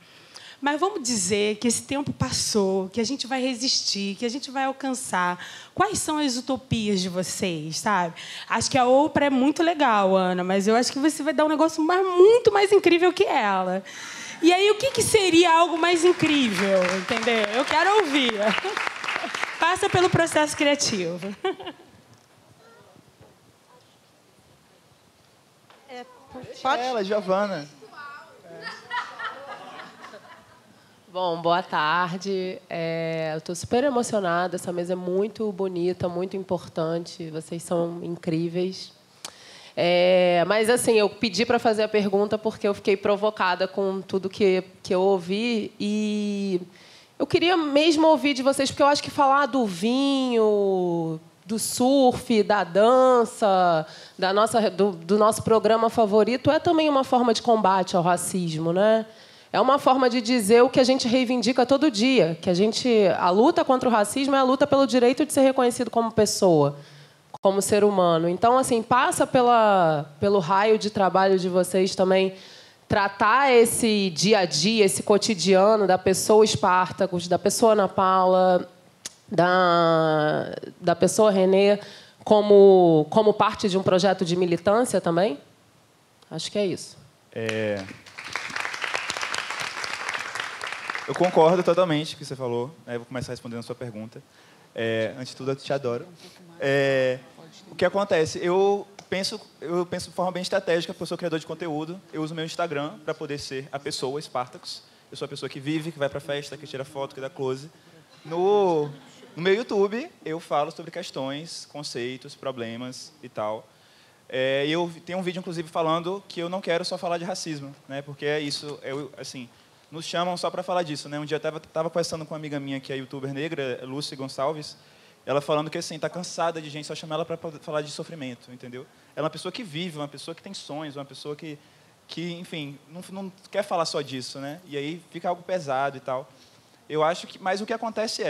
Mas vamos dizer que esse tempo passou, que a gente vai resistir, que a gente vai alcançar. Quais são as utopias de vocês, sabe? Acho que a Oprah é muito legal, Ana, mas eu acho que você vai dar um negócio muito mais incrível que ela. E aí, o que seria algo mais incrível, entendeu? Eu quero ouvir. Passa pelo processo criativo. Pode? Ela, Giovana. Bom, boa tarde. Eu estou super emocionada. Essa mesa é muito bonita, muito importante. Vocês são incríveis. Mas, assim, eu pedi para fazer a pergunta porque eu fiquei provocada com tudo que eu ouvi e eu queria mesmo ouvir de vocês, porque eu acho que falar do vinho, do surf, da dança, do nosso programa favorito é também uma forma de combate ao racismo, né? É uma forma de dizer o que a gente reivindica todo dia, que a luta contra o racismo é a luta pelo direito de ser reconhecido como pessoa, como ser humano. Então, assim, passa pelo raio de trabalho de vocês também tratar esse dia a dia, esse cotidiano da pessoa Spartacus, da pessoa Ana Paula, da pessoa Renê, como parte de um projeto de militância também? Acho que é isso. Eu concordo totalmente com o que você falou. Vou começar respondendo a sua pergunta. Antes de tudo, eu te adoro. O que acontece? Eu penso de forma bem estratégica, porque eu sou criador de conteúdo. Eu uso meu Instagram para poder ser a pessoa Spartacus. Eu sou a pessoa que vive, que vai para a festa, que tira foto, que dá close. No meu YouTube, eu falo sobre questões, conceitos, problemas e tal. E eu tenho um vídeo, inclusive, falando que eu não quero só falar de racismo, né? Porque é isso, assim, nos chamam só para falar disso, né? Um dia eu estava conversando com uma amiga minha que é youtuber negra, Lúcia Gonçalves, ela falando que, assim, está cansada de gente só chamar ela para falar de sofrimento, entendeu? Ela é uma pessoa que vive, uma pessoa que tem sonhos, uma pessoa que enfim, não quer falar só disso, né? E aí fica algo pesado e tal. Eu acho que... Mas o que acontece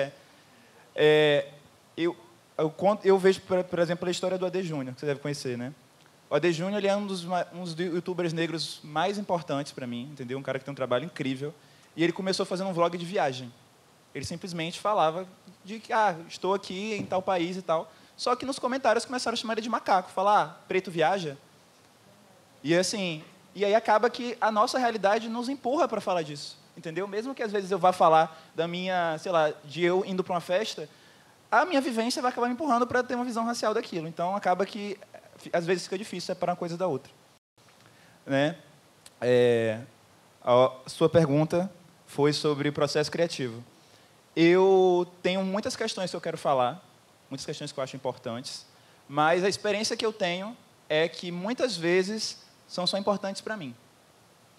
eu vejo, por exemplo, a história do AD Júnior, que você deve conhecer, né? O AD Júnior, ele é um dos youtubers negros mais importantes para mim, entendeu? Um cara que tem um trabalho incrível. E ele começou fazendo um vlog de viagem. Ele simplesmente falava de que, estou aqui em tal país e tal. Só que nos comentários começaram a chamar ele de macaco. Falar, preto viaja? E assim, e aí acaba que a nossa realidade nos empurra para falar disso, entendeu? Mesmo que às vezes eu vá falar da minha, sei lá, de eu indo para uma festa, a minha vivência vai acabar me empurrando para ter uma visão racial daquilo. Então acaba que às vezes fica difícil separar uma coisa da outra, né? A sua pergunta foi sobre o processo criativo. Eu tenho muitas questões que eu quero falar, muitas questões que eu acho importantes, mas a experiência que eu tenho é que muitas vezes são só importantes para mim.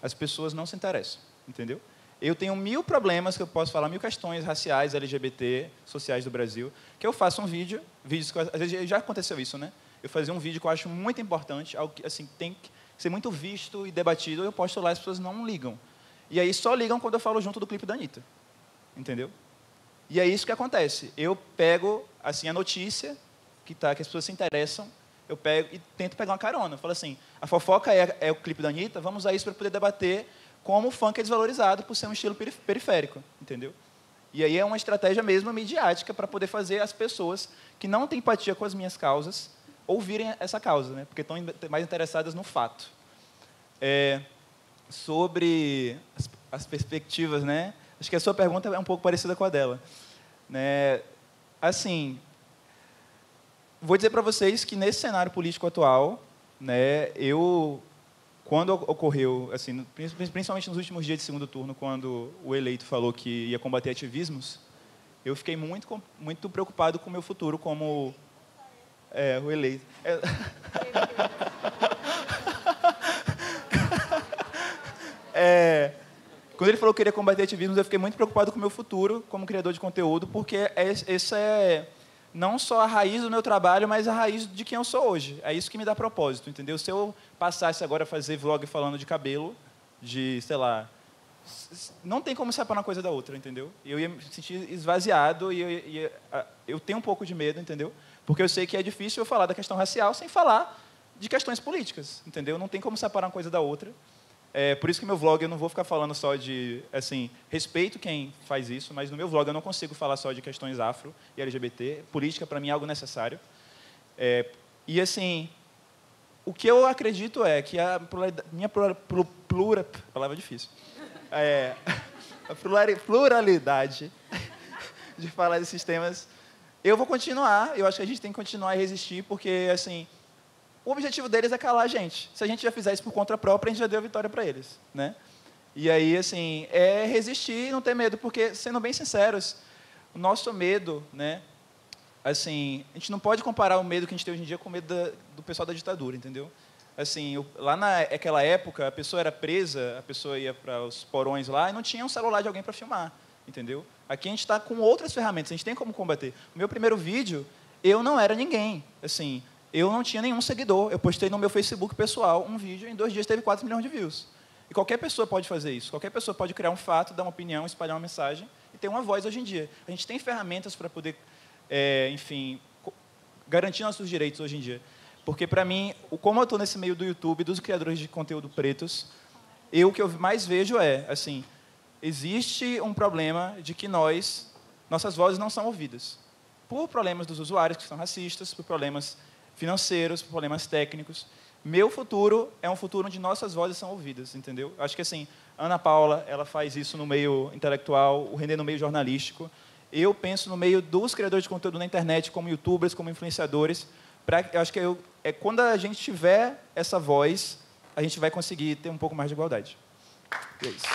As pessoas não se interessam, entendeu? Eu tenho 1000 problemas que eu posso falar, 1000 questões raciais, LGBT, sociais do Brasil, que eu faço um vídeos que às vezes já aconteceu isso, né? Eu fazia um vídeo que eu acho muito importante, algo que assim tem que ser muito visto e debatido, eu posto lá e as pessoas não ligam. E aí só ligam quando eu falo junto do clipe da Anitta, entendeu? E é isso que acontece. Eu pego assim a notícia que as pessoas se interessam, eu pego e tento pegar uma carona. Eu falo assim, a fofoca é o clipe da Anitta, vamos usar isso para poder debater como o funk é desvalorizado por ser um estilo periférico, entendeu? E aí é uma estratégia mesmo midiática para poder fazer as pessoas que não têm empatia com as minhas causas ouvirem essa causa, né? Porque estão mais interessadas no fato. Sobre as perspectivas, né? Acho que a sua pergunta é um pouco parecida com a dela, né? Assim, vou dizer para vocês que nesse cenário político atual, né, quando ocorreu, assim, principalmente nos últimos dias de segundo turno, quando o eleito falou que ia combater ativismos, eu fiquei muito preocupado com o meu futuro como o eleito. Quando ele falou que queria combater ativismos, eu fiquei muito preocupado com o meu futuro como criador de conteúdo, porque esse é não só a raiz do meu trabalho, mas a raiz de quem eu sou hoje. É isso que me dá propósito, entendeu? Se eu passasse agora a fazer vlog falando de cabelo, de, sei lá, não tem como separar uma coisa da outra, entendeu? Eu ia me sentir esvaziado e eu tenho um pouco de medo, entendeu? Porque eu sei que é difícil eu falar da questão racial sem falar de questões políticas, entendeu? Não tem como separar uma coisa da outra. Por isso que meu vlog eu não vou ficar falando só de, assim, respeito quem faz isso, mas no meu vlog eu não consigo falar só de questões afro e LGBT. Política, para mim, é algo necessário. E, assim, o que eu acredito é que a minha palavra difícil, a pluralidade de falar desses temas, eu vou continuar, eu acho que a gente tem que continuar a resistir, porque, assim, o objetivo deles é calar a gente. Se a gente já fizer isso por conta própria, a gente já deu a vitória para eles, né? E aí, assim, é resistir e não ter medo, porque, sendo bem sinceros, o nosso medo, né? Assim, a gente não pode comparar o medo que a gente tem hoje em dia com o medo do pessoal da ditadura, entendeu? Assim, lá naquela época, a pessoa era presa, a pessoa ia para os porões lá e não tinha um celular de alguém para filmar, entendeu? Aqui a gente está com outras ferramentas, a gente tem como combater. O meu primeiro vídeo, eu não era ninguém, assim, eu não tinha nenhum seguidor. Eu postei no meu Facebook pessoal um vídeo, em 2 dias teve 4 milhões de views. E qualquer pessoa pode fazer isso. Qualquer pessoa pode criar um fato, dar uma opinião, espalhar uma mensagem e ter uma voz hoje em dia. A gente tem ferramentas para poder, enfim, garantir nossos direitos hoje em dia. Porque, para mim, como eu estou nesse meio do YouTube, dos criadores de conteúdo pretos, o que eu mais vejo é, assim, existe um problema de que nossas vozes não são ouvidas. Por problemas dos usuários que são racistas, por problemas financeiros, problemas técnicos. Meu futuro é um futuro onde nossas vozes são ouvidas, entendeu? Acho que, assim, Ana Paula, ela faz isso no meio intelectual, o René no meio jornalístico. Eu penso no meio dos criadores de conteúdo na internet, como youtubers, como influenciadores. Eu acho que quando a gente tiver essa voz, a gente vai conseguir ter um pouco mais de igualdade. E é isso.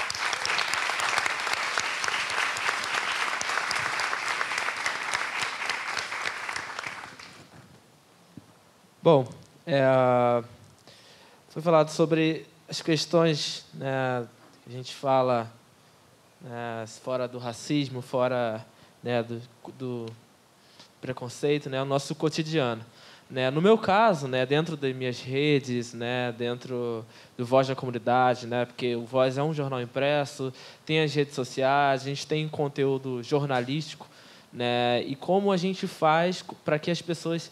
Bom, foi falado sobre as questões, né, que a gente fala, né, fora do racismo, fora, né, do preconceito, né, o nosso cotidiano. Né, no meu caso, né, dentro das minhas redes, né, dentro do Voz da Comunidade, né, porque o Voz é um jornal impresso, tem as redes sociais, a gente tem conteúdo jornalístico, né? E como a gente faz para que as pessoas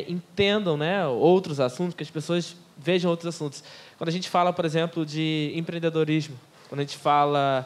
entendam, né, outros assuntos, que as pessoas vejam outros assuntos. Quando a gente fala, por exemplo, de empreendedorismo, quando a gente fala,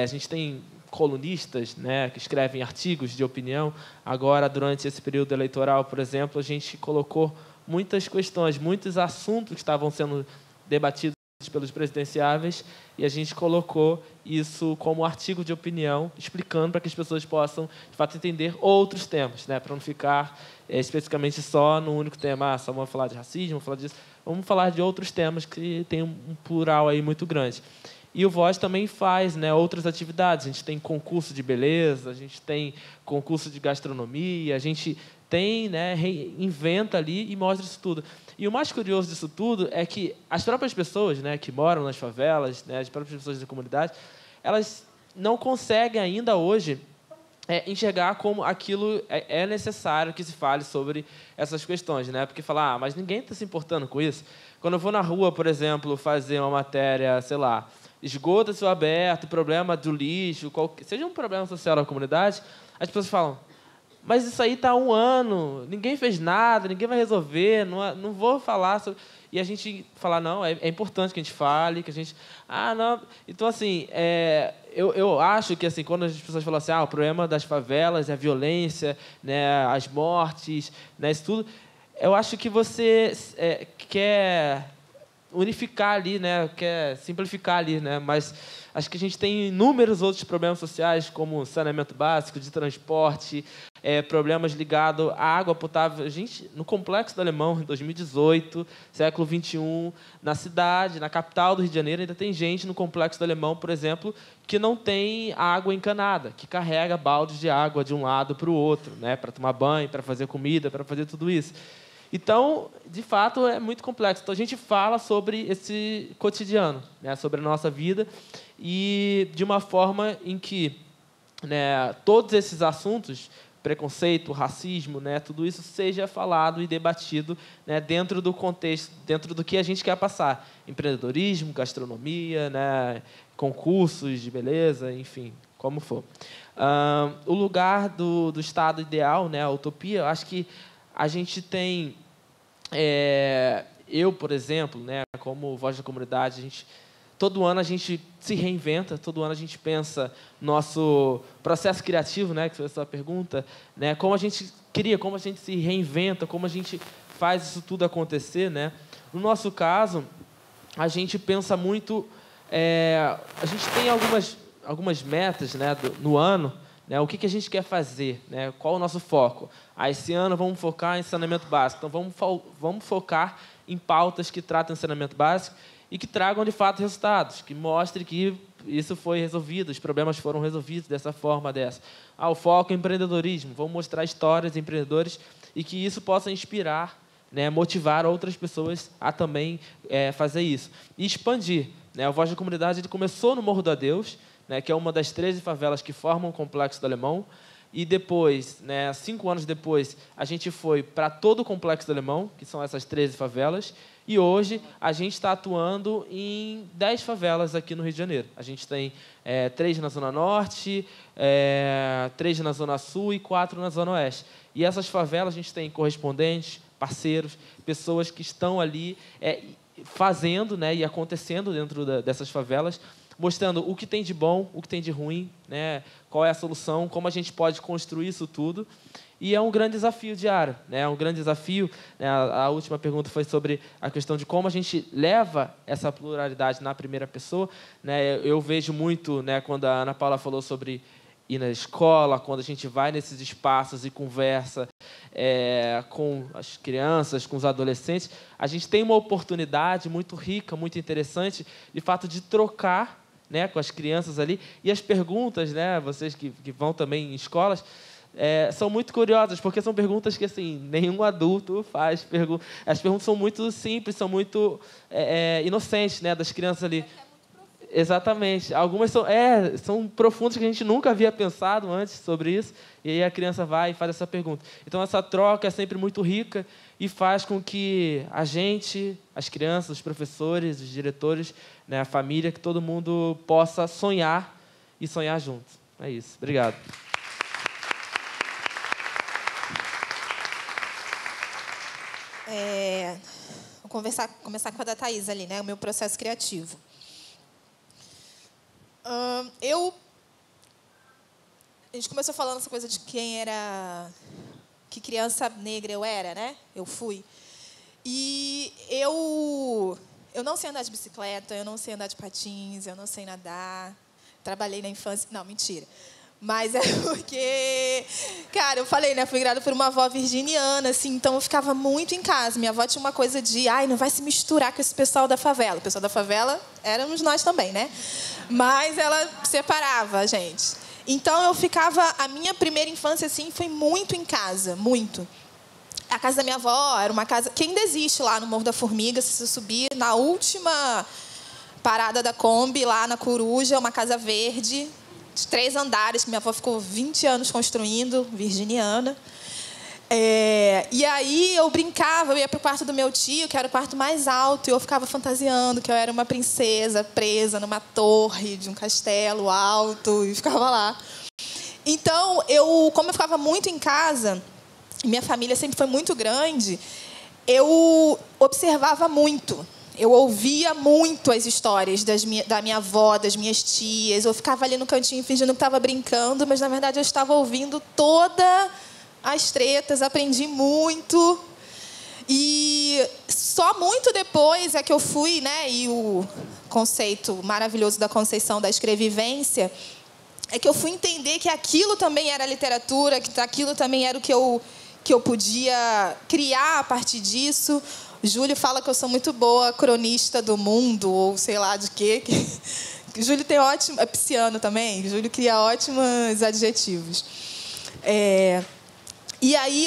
a gente tem colunistas, né, que escrevem artigos de opinião. Agora, durante esse período eleitoral, por exemplo, a gente colocou muitas questões, muitos assuntos que estavam sendo debatidos pelos presidenciáveis, e a gente colocou isso como artigo de opinião, explicando para que as pessoas possam, de fato, entender outros temas, né, para não ficar especificamente só no único tema, só vamos falar de racismo, vamos falar disso, vamos falar de outros temas que tem um plural aí muito grande. E o Voz também faz, né, outras atividades. A gente tem concurso de beleza, a gente tem concurso de gastronomia, a gente tem, né, inventa ali e mostra isso tudo. E o mais curioso disso tudo é que as próprias pessoas, né, que moram nas favelas, né, as próprias pessoas da comunidade, elas não conseguem ainda hoje enxergar como aquilo é necessário que se fale sobre essas questões, né? Porque falar, mas ninguém está se importando com isso. Quando eu vou na rua, por exemplo, fazer uma matéria, sei lá, esgoto a céu aberto, problema do lixo, seja um problema social da comunidade, as pessoas falam, mas isso aí está há 1 ano, ninguém fez nada, ninguém vai resolver, não vou falar sobre... E a gente fala, não, é importante que a gente fale, que a gente... Ah, não... Então, assim, eu acho que, assim, quando as pessoas falam assim, o problema das favelas é a violência, né, as mortes, né, isso tudo, eu acho que você quer unificar ali, né, quer simplificar ali, né, mas acho que a gente tem inúmeros outros problemas sociais, como saneamento básico, de transporte, problemas ligados à água potável. A gente, no Complexo do Alemão, em 2018, século XXI, na cidade, na capital do Rio de Janeiro, ainda tem gente no Complexo do Alemão, por exemplo, que não tem água encanada, que carrega baldes de água de um lado para o outro, né, para tomar banho, para fazer comida, para fazer tudo isso. Então, de fato, é muito complexo. Então, a gente fala sobre esse cotidiano, né, sobre a nossa vida, e de uma forma em que, né, todos esses assuntos, preconceito, racismo, né, tudo isso seja falado e debatido, né, dentro do contexto, dentro do que a gente quer passar. Empreendedorismo, gastronomia, né, concursos de beleza, enfim, como for. O lugar do estado ideal, né, a utopia, eu acho que a gente tem... eu, por exemplo, né, como voz da comunidade, todo ano a gente se reinventa, todo ano a gente pensa nosso processo criativo, né, que foi a sua pergunta, né, como a gente cria, como a gente se reinventa, como a gente faz isso tudo acontecer, né. No nosso caso, a gente pensa muito, a gente tem algumas metas, né, no ano, né, o que a gente quer fazer, né, qual o nosso foco. Esse ano vamos focar em saneamento básico, então vamos focar em pautas que tratam de saneamento básico e que tragam, de fato, resultados, que mostrem que isso foi resolvido, os problemas foram resolvidos dessa forma, dessa. O foco em empreendedorismo, vamos mostrar histórias de empreendedores e que isso possa inspirar, né, motivar outras pessoas a também fazer isso. E expandir. Né, o Voz da Comunidade ele começou no Morro do Adeus, né, que é uma das 13 favelas que formam o Complexo do Alemão, e depois, né, 5 anos depois, a gente foi para todo o Complexo do Alemão, que são essas 13 favelas, e hoje a gente está atuando em 10 favelas aqui no Rio de Janeiro. A gente tem 3 na Zona Norte, 3 na Zona Sul e 4 na Zona Oeste. E essas favelas a gente tem correspondentes, parceiros, pessoas que estão ali fazendo, né, e acontecendo dentro dessas favelas, mostrando o que tem de bom, o que tem de ruim, né, qual é a solução, como a gente pode construir isso tudo. E é um grande desafio diário, né, é um grande desafio. Né, a última pergunta foi sobre a questão de como a gente leva essa pluralidade na primeira pessoa. Né, eu vejo muito, né, quando a Ana Paula falou sobre ir na escola, quando a gente vai nesses espaços e conversa com as crianças, com os adolescentes, a gente tem uma oportunidade muito rica, muito interessante, de fato, de trocar, né, com as crianças ali. E as perguntas, né, vocês que vão também em escolas, são muito curiosas, porque são perguntas que assim, nenhum adulto faz. As perguntas são muito simples, são muito inocentes, né, das crianças ali. Exatamente. Algumas são profundas, que a gente nunca havia pensado antes sobre isso, e aí a criança vai e faz essa pergunta. Então, essa troca é sempre muito rica e faz com que a gente, as crianças, os professores, os diretores, né, a família, que todo mundo possa sonhar e sonhar junto. É isso. Obrigado. Vou começar com a da Thaís ali, né? O meu processo criativo. A gente começou falando essa coisa de que criança negra eu era, né? Eu fui. E eu não sei andar de bicicleta, eu não sei andar de patins, eu não sei nadar. Trabalhei na infância... Não, mentira. Mas é porque... Cara, eu falei, né? Fui criada por uma avó virginiana, assim, então eu ficava muito em casa. Minha avó tinha uma coisa de... Ai, não vai se misturar com esse pessoal da favela. O pessoal da favela éramos nós também, né? Mas ela separava a gente. Então, eu ficava... A minha primeira infância, assim, foi muito em casa. Muito. A casa da minha avó era uma casa que ainda existe lá no Morro da Formiga. Se você subir na última parada da Kombi, lá na Coruja, uma casa verde... de 3 andares, que minha avó ficou 20 anos construindo, virginiana. E aí eu brincava, eu ia para o quarto do meu tio, que era o quarto mais alto, e eu ficava fantasiando que eu era uma princesa presa numa torre de um castelo alto, e ficava lá. Então, como eu ficava muito em casa, minha família sempre foi muito grande, eu observava muito. Eu ouvia muito as histórias da minha avó, das minhas tias. Eu ficava ali no cantinho fingindo que estava brincando, mas, na verdade, eu estava ouvindo todas as tretas, aprendi muito. E só muito depois é que eu fui, né? E o conceito maravilhoso da Conceição da escrevivência é que eu fui entender que aquilo também era literatura, que aquilo também era o que eu podia criar a partir disso. Júlio fala que eu sou muito boa cronista do mundo, ou sei lá de quê. Júlio tem ótimo... É pisciano também. Júlio cria ótimos adjetivos. E aí,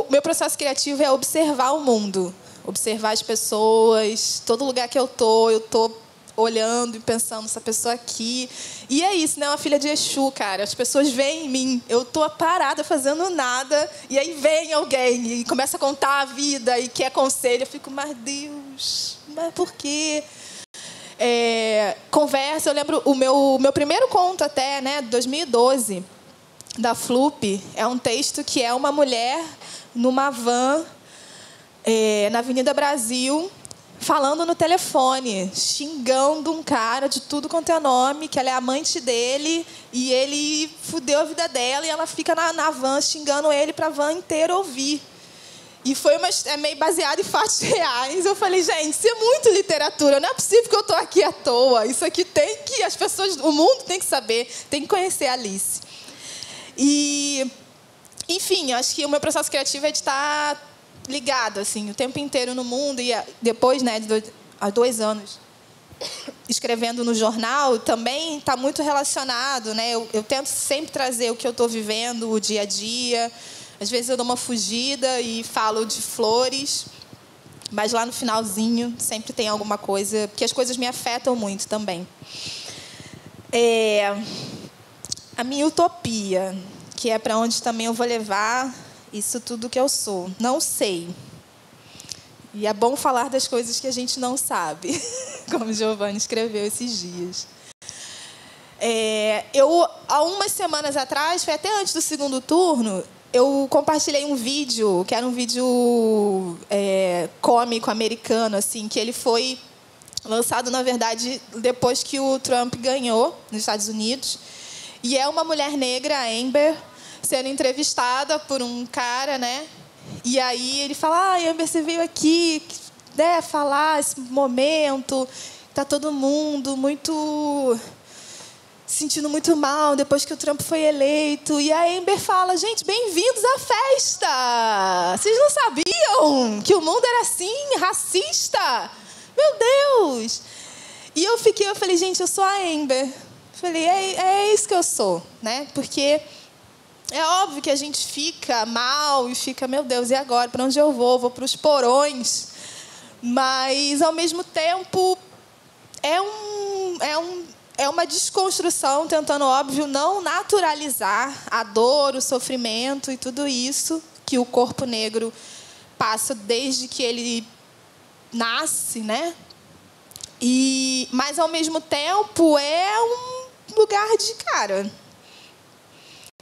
meu processo criativo é observar o mundo. Observar as pessoas. Todo lugar que eu tô olhando e pensando, essa pessoa aqui. E é isso, né? Uma filha de Exu, cara. As pessoas veem em mim. Eu tô parada fazendo nada. E aí vem alguém e começa a contar a vida e quer conselho. Eu fico, mas Deus, mas por quê? Conversa, eu lembro o meu primeiro conto até, né? 2012, da Flup. É um texto que é uma mulher numa van na Avenida Brasil, falando no telefone, xingando um cara de tudo quanto é nome, que ela é amante dele, e ele fudeu a vida dela, e ela fica na van xingando ele para a van inteira ouvir. E foi meio baseado em fatos reais. Eu falei, gente, isso é muito literatura, não é possível que eu estou aqui à toa. Isso aqui as pessoas, o mundo tem que saber, tem que conhecer a Alice. E, enfim, acho que o meu processo criativo é de estar ligado, assim, o tempo inteiro no mundo. E depois, né, há 2 anos, escrevendo no jornal, também está muito relacionado, né? Eu tento sempre trazer o que eu estou vivendo, o dia a dia. Às vezes eu dou uma fugida e falo de flores, mas lá no finalzinho sempre tem alguma coisa, porque as coisas me afetam muito também. A minha utopia, que é para onde também eu vou levar isso tudo que eu sou. Não sei. E é bom falar das coisas que a gente não sabe, como Giovanni escreveu esses dias. Há umas semanas atrás, foi até antes do segundo turno, eu compartilhei um vídeo, que era um vídeo cômico americano, assim, que ele foi lançado, na verdade, depois que o Trump ganhou nos Estados Unidos. E é uma mulher negra, a Amber, sendo entrevistada por um cara, né? E aí ele fala, Amber, você veio aqui, né, falar esse momento, tá todo mundo muito sentindo muito mal depois que o Trump foi eleito. E a Amber fala, gente, bem-vindos à festa! Vocês não sabiam que o mundo era assim, racista? Meu Deus! E eu falei, gente, eu sou a Amber. Falei, é isso que eu sou, né? Porque é óbvio que a gente fica mal e fica, meu Deus, e agora? Para onde eu vou? Vou para os porões. Mas, ao mesmo tempo, é uma desconstrução, tentando, óbvio, não naturalizar a dor, o sofrimento e tudo isso que o corpo negro passa desde que ele nasce, né? Mas, ao mesmo tempo, é um lugar de, cara,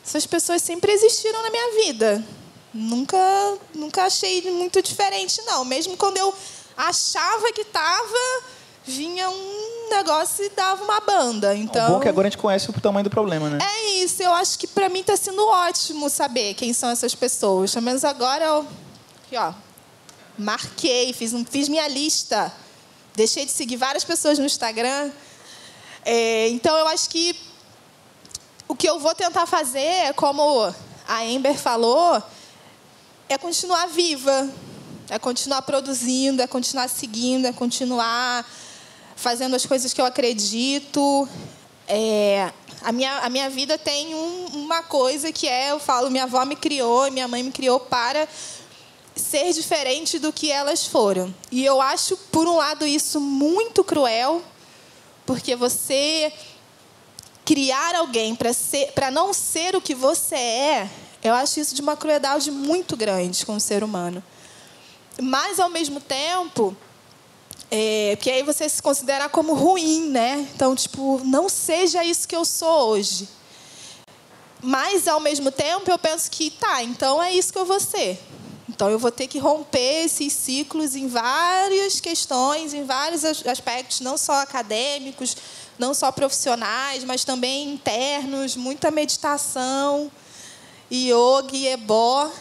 essas pessoas sempre existiram na minha vida. Nunca achei muito diferente, não. Mesmo quando eu achava que estava, vinha um negócio e dava uma banda. Então, o bom é que agora a gente conhece o tamanho do problema, né? É isso. Eu acho que para mim está sendo ótimo saber quem são essas pessoas. Pelo menos agora eu aqui, ó, marquei, fiz minha lista. Deixei de seguir várias pessoas no Instagram. Então, eu acho que o que eu vou tentar fazer, como a Amber falou, é continuar viva, é continuar produzindo, é continuar seguindo, é continuar fazendo as coisas que eu acredito. A minha vida tem uma coisa que eu falo, minha avó me criou e minha mãe me criou para ser diferente do que elas foram. E eu acho, por um lado, isso muito cruel, porque você criar alguém para não ser o que você é, eu acho isso de uma crueldade muito grande com o ser humano. Mas, ao mesmo tempo, porque aí você se considera como ruim, né? Então, tipo, não seja isso que eu sou hoje. Mas, ao mesmo tempo, eu penso que, então é isso que eu vou ser. Então, eu vou ter que romper esses ciclos em várias questões, em vários aspectos, não só acadêmicos, não só profissionais, mas também internos, muita meditação, yoga e ebó,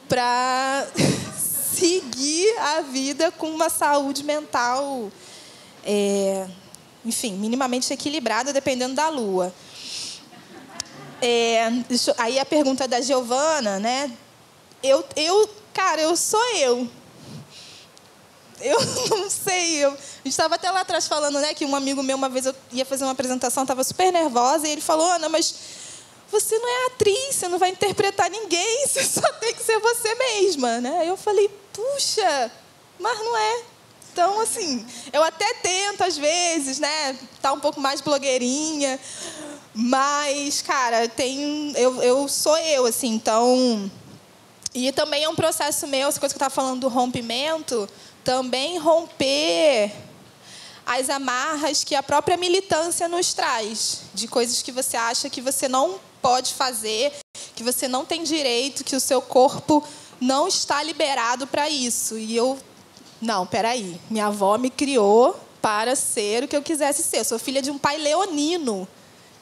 para seguir a vida com uma saúde mental, enfim, minimamente equilibrada, dependendo da lua. Aí a pergunta da Giovana, né? Cara, eu sou eu. Eu não sei. A gente estava até lá atrás falando, né, que um amigo meu, uma vez eu ia fazer uma apresentação, estava super nervosa, e ele falou, Ana, mas você não é atriz, você não vai interpretar ninguém, você só tem que ser você mesma, né? Aí eu falei, puxa, mas não é. Então, assim, eu até tento, às vezes, né, tá um pouco mais blogueirinha, mas, cara, eu sou eu, assim, então... E também é um processo meu, essa coisa que eu estava falando do rompimento, também romper as amarras que a própria militância nos traz, de coisas que você acha que você não pode fazer, que você não tem direito, que o seu corpo não está liberado para isso. E não, peraí, minha avó me criou para ser o que eu quisesse ser. Eu sou filha de um pai leonino.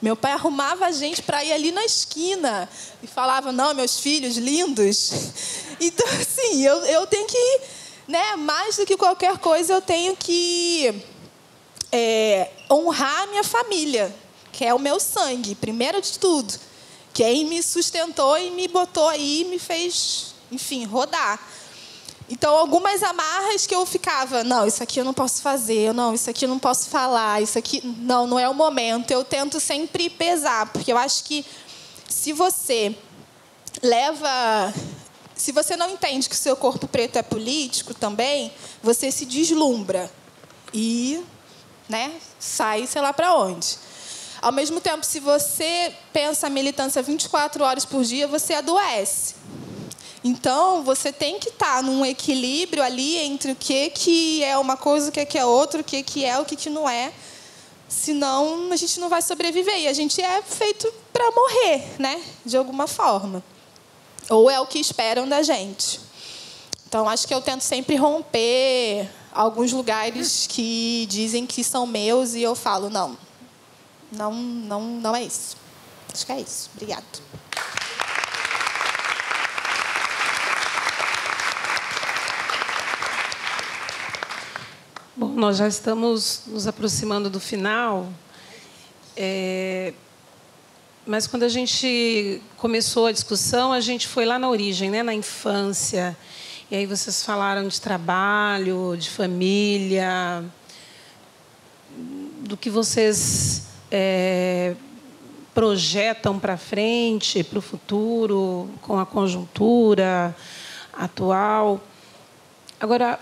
Meu pai arrumava a gente para ir ali na esquina e falava, não, meus filhos lindos. Então, assim, eu tenho que, né, mais do que qualquer coisa, eu tenho que honrar a minha família, que é o meu sangue, primeiro de tudo. Quem me sustentou e me botou aí, me fez, enfim, rodar. Então, algumas amarras que eu ficava, não, isso aqui eu não posso fazer, não, isso aqui eu não posso falar, isso aqui, não é o momento. Eu tento sempre pesar, porque eu acho que se você não entende que o seu corpo preto é político também, você se deslumbra e, né, sai sei lá para onde. Ao mesmo tempo, se você pensa a militância 24 horas por dia, você adoece. Então, você tem que estar num equilíbrio ali entre o que é uma coisa, o que é outra, o que é, o que não é. Senão, a gente não vai sobreviver. E a gente é feito para morrer, né? De alguma forma. Ou é o que esperam da gente. Então, acho que eu tento sempre romper alguns lugares que dizem que são meus e eu falo, não é isso. Acho que é isso. Obrigada. Bom, nós já estamos nos aproximando do final, mas quando a gente começou a discussão, a gente foi lá na origem, né, na infância, e aí vocês falaram de trabalho, de família, do que vocês projetam para frente, para o futuro, com a conjuntura atual. Agora,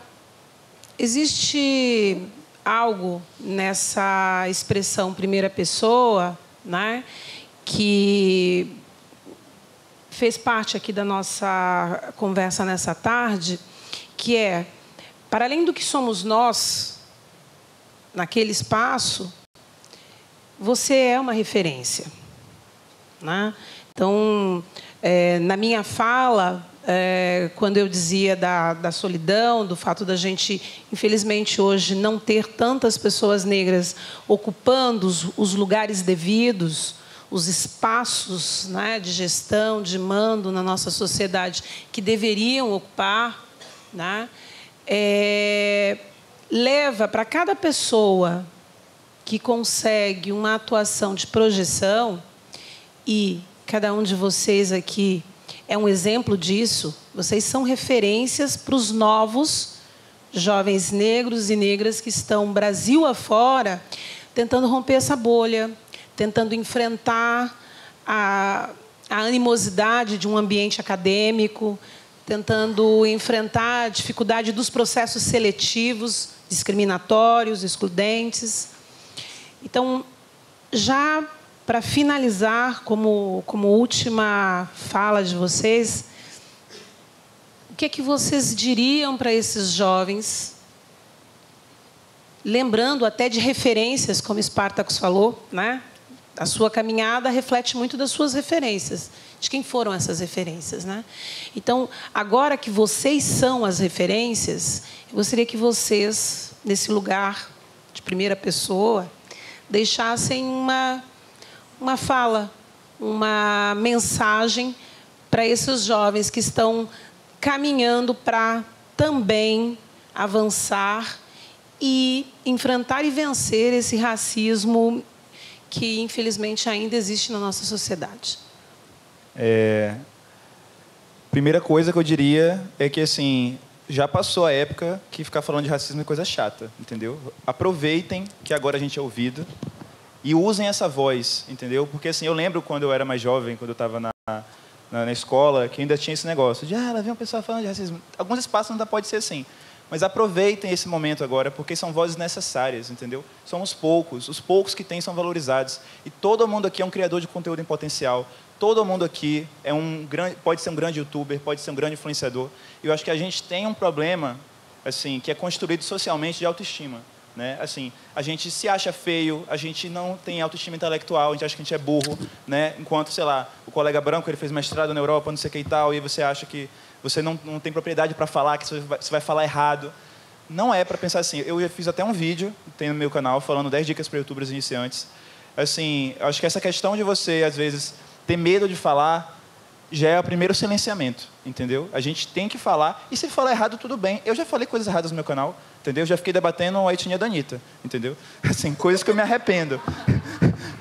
existe algo nessa expressão primeira pessoa, né, que fez parte aqui da nossa conversa nessa tarde, que é, para além do que somos nós, naquele espaço, você é uma referência, né? Então, na minha fala, quando eu dizia da solidão, do fato da gente, infelizmente, hoje não ter tantas pessoas negras ocupando os lugares devidos, os espaços, né, de gestão, de mando na nossa sociedade que deveriam ocupar, né, leva para cada pessoa que consegue uma atuação de projeção, e cada um de vocês aqui é um exemplo disso. Vocês são referências para os novos jovens negros e negras que estão Brasil afora, tentando romper essa bolha, tentando enfrentar a animosidade de um ambiente acadêmico, tentando enfrentar a dificuldade dos processos seletivos, discriminatórios, excludentes. Então, já para finalizar, como última fala de vocês, o que é que vocês diriam para esses jovens, lembrando até de referências, como Spartacus falou, né? A sua caminhada reflete muito das suas referências, de quem foram essas referências, né? Então, agora que vocês são as referências, eu gostaria que vocês, nesse lugar de primeira pessoa, deixassem uma fala, uma mensagem para esses jovens que estão caminhando para também avançar e enfrentar e vencer esse racismo que, infelizmente, ainda existe na nossa sociedade. Primeira coisa que eu diria é que, assim, já passou a época que ficar falando de racismo é coisa chata, entendeu? Aproveitem que agora a gente é ouvido e usem essa voz, entendeu? Porque, assim, eu lembro quando eu era mais jovem, quando eu estava na escola, que ainda tinha esse negócio de, lá vem uma pessoa falando de racismo. Alguns espaços ainda pode ser assim. Mas aproveitem esse momento agora, porque são vozes necessárias, entendeu? Somos poucos, os poucos que têm são valorizados. E todo mundo aqui é um criador de conteúdo em potencial. Todo mundo aqui pode ser um grande youtuber, pode ser um grande influenciador. E eu acho que a gente tem um problema, assim, que é construído socialmente de autoestima. Né? Assim, a gente se acha feio, a gente não tem autoestima intelectual, a gente acha que a gente é burro, né? Enquanto, sei lá, o colega branco ele fez mestrado na Europa, não sei o que e tal, e você acha que você não tem propriedade para falar, que você vai falar errado. Não é para pensar assim. Eu já fiz até um vídeo, tem no meu canal, falando 10 dicas para youtubers iniciantes. Assim, acho que essa questão de você, às vezes, ter medo de falar, já é o primeiro silenciamento, entendeu? A gente tem que falar, e se falar errado, tudo bem. Eu já falei coisas erradas no meu canal, entendeu? Já fiquei debatendo a etnia da Anitta, entendeu? Assim, coisas que eu me arrependo.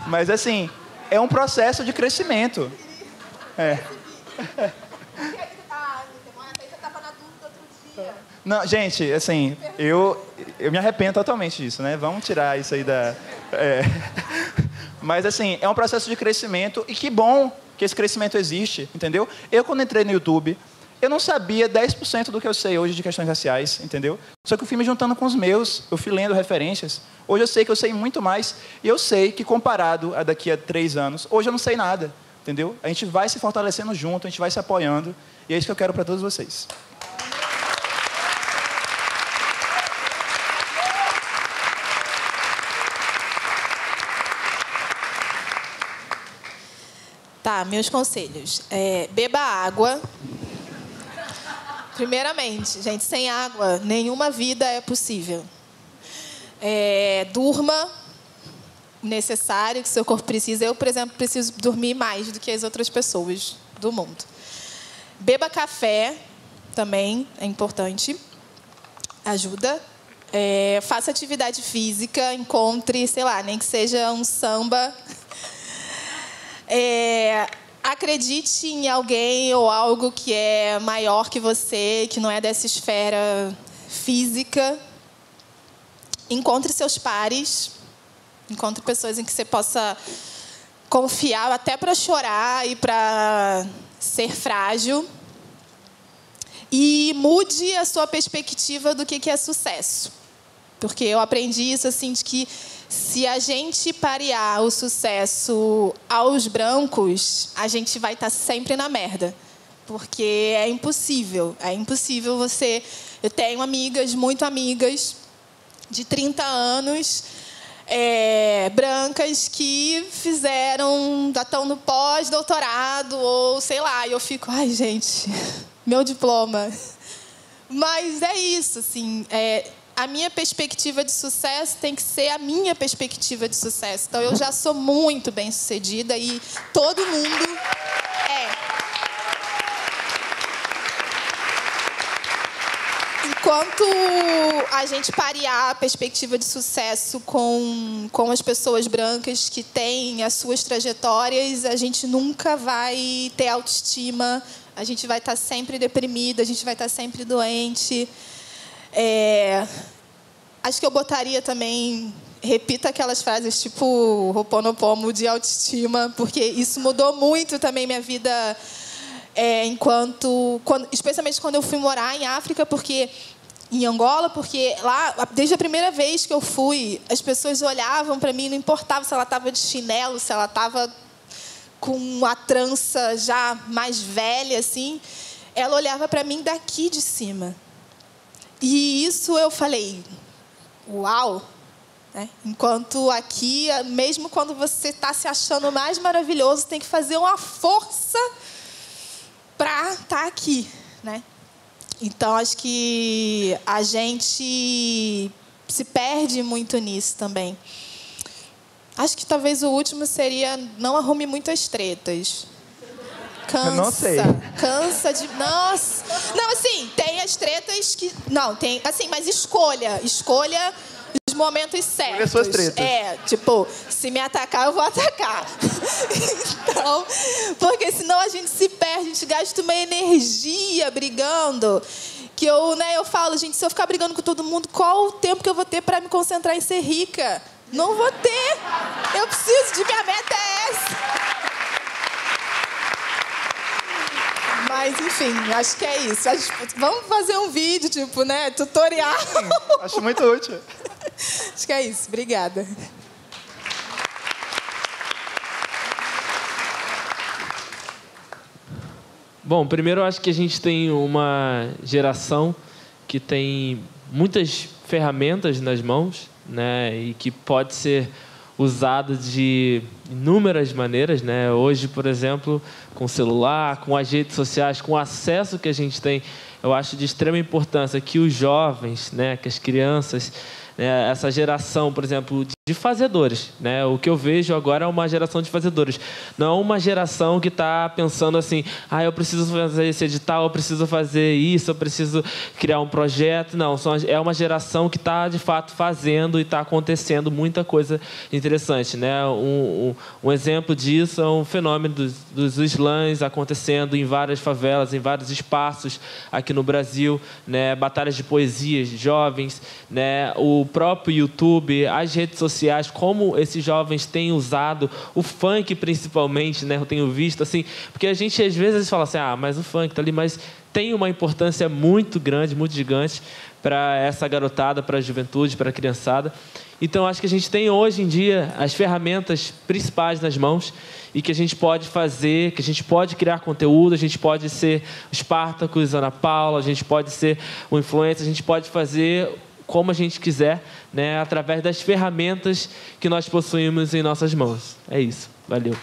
Mas, assim, é um processo de crescimento. Não, gente, assim, eu me arrependo totalmente disso, né? Vamos tirar isso aí da... Mas, assim, é um processo de crescimento, e que bom que esse crescimento existe, entendeu? Eu, quando entrei no YouTube, eu não sabia 10% do que eu sei hoje de questões raciais, entendeu? Só que eu fui me juntando com os meus, eu fui lendo referências. Hoje eu sei que eu sei muito mais, e eu sei que, comparado a daqui a 3 anos, hoje eu não sei nada, entendeu? A gente vai se fortalecendo junto, a gente vai se apoiando, e é isso que eu quero para todos vocês. Tá, meus conselhos. Beba água. Primeiramente, gente, sem água, nenhuma vida é possível. Durma o necessário que seu corpo precisa. Eu, por exemplo, preciso dormir mais do que as outras pessoas do mundo. Beba café, também é importante. Ajuda. Faça atividade física, encontre, sei lá, nem que seja um samba. Acredite em alguém ou algo que é maior que você, que não é dessa esfera física. Encontre seus pares. Encontre pessoas em que você possa confiar, até para chorar e para ser frágil. E mude a sua perspectiva do que é sucesso. Porque eu aprendi isso, assim, de que se a gente parear o sucesso aos brancos, a gente vai estar sempre na merda. Porque é impossível você... Eu tenho amigas, muito amigas, de 30 anos, brancas, que já estão no pós-doutorado, ou sei lá, e eu fico, ai, gente, meu diploma. Mas é isso, assim, a minha perspectiva de sucesso tem que ser a minha perspectiva de sucesso. Então, eu já sou muito bem-sucedida e todo mundo Enquanto a gente parear a perspectiva de sucesso com as pessoas brancas que têm as suas trajetórias, a gente nunca vai ter autoestima, a gente vai estar sempre deprimida, a gente vai estar sempre doente. Acho que eu botaria também, repita aquelas frases tipo Ho'oponopono de autoestima, porque isso mudou muito também minha vida, especialmente quando eu fui morar em África, em Angola, porque lá, desde a primeira vez que eu fui, as pessoas olhavam para mim, não importava se ela estava de chinelo, se ela estava com a trança já mais velha, assim, ela olhava para mim daqui de cima. E isso eu falei, uau! Enquanto aqui, mesmo quando você está se achando mais maravilhoso, tem que fazer uma força para estar aqui, né? Então, acho que a gente se perde muito nisso também. Acho que talvez o último seria não arrume muitas tretas. Cansa. Não sei. Cansa de... Nossa! Não, assim, tem as tretas que... Não, tem... Assim, mas escolha os momentos certos. Olha as suas tretas. Tipo, se me atacar, eu vou atacar. Então, porque senão a gente se perde, a gente gasta uma energia brigando. Que eu falo, gente, se eu ficar brigando com todo mundo, qual o tempo que eu vou ter para me concentrar em ser rica? Não vou ter. Eu preciso minha meta é essa. Mas, enfim, acho que é isso. Vamos fazer um vídeo, tutorial. Acho muito útil. Acho que é isso. Obrigada. Bom, primeiro eu acho que a gente tem uma geração que tem muitas ferramentas nas mãos, né, e que pode ser usada de inúmeras maneiras, né? Hoje, por exemplo, com o celular, com as redes sociais, com o acesso que a gente tem, eu acho de extrema importância que os jovens, né, que as crianças, né, essa geração, por exemplo, de fazedores, né? O que eu vejo agora é uma geração de fazedores. Não uma geração que está pensando assim, eu preciso fazer esse edital, eu preciso fazer isso, eu preciso criar um projeto. Não, é uma geração que está, de fato, fazendo e está acontecendo muita coisa interessante, né? Um exemplo disso é um fenômeno dos slams acontecendo em várias favelas, em vários espaços aqui no Brasil, né? Batalhas de poesias de jovens, né? O próprio YouTube, as redes sociais, como esses jovens têm usado o funk, principalmente, né? Eu tenho visto, assim, porque a gente às vezes fala assim, mas o funk tá ali, mas tem uma importância muito grande, muito gigante para essa garotada, para a juventude, para a criançada. Então, acho que a gente tem hoje em dia as ferramentas principais nas mãos e que a gente pode fazer, que a gente pode criar conteúdo, a gente pode ser o Spartacus, Ana Paula, a gente pode ser o influencer, a gente pode fazer como a gente quiser, né, através das ferramentas que nós possuímos em nossas mãos. É isso. Valeu.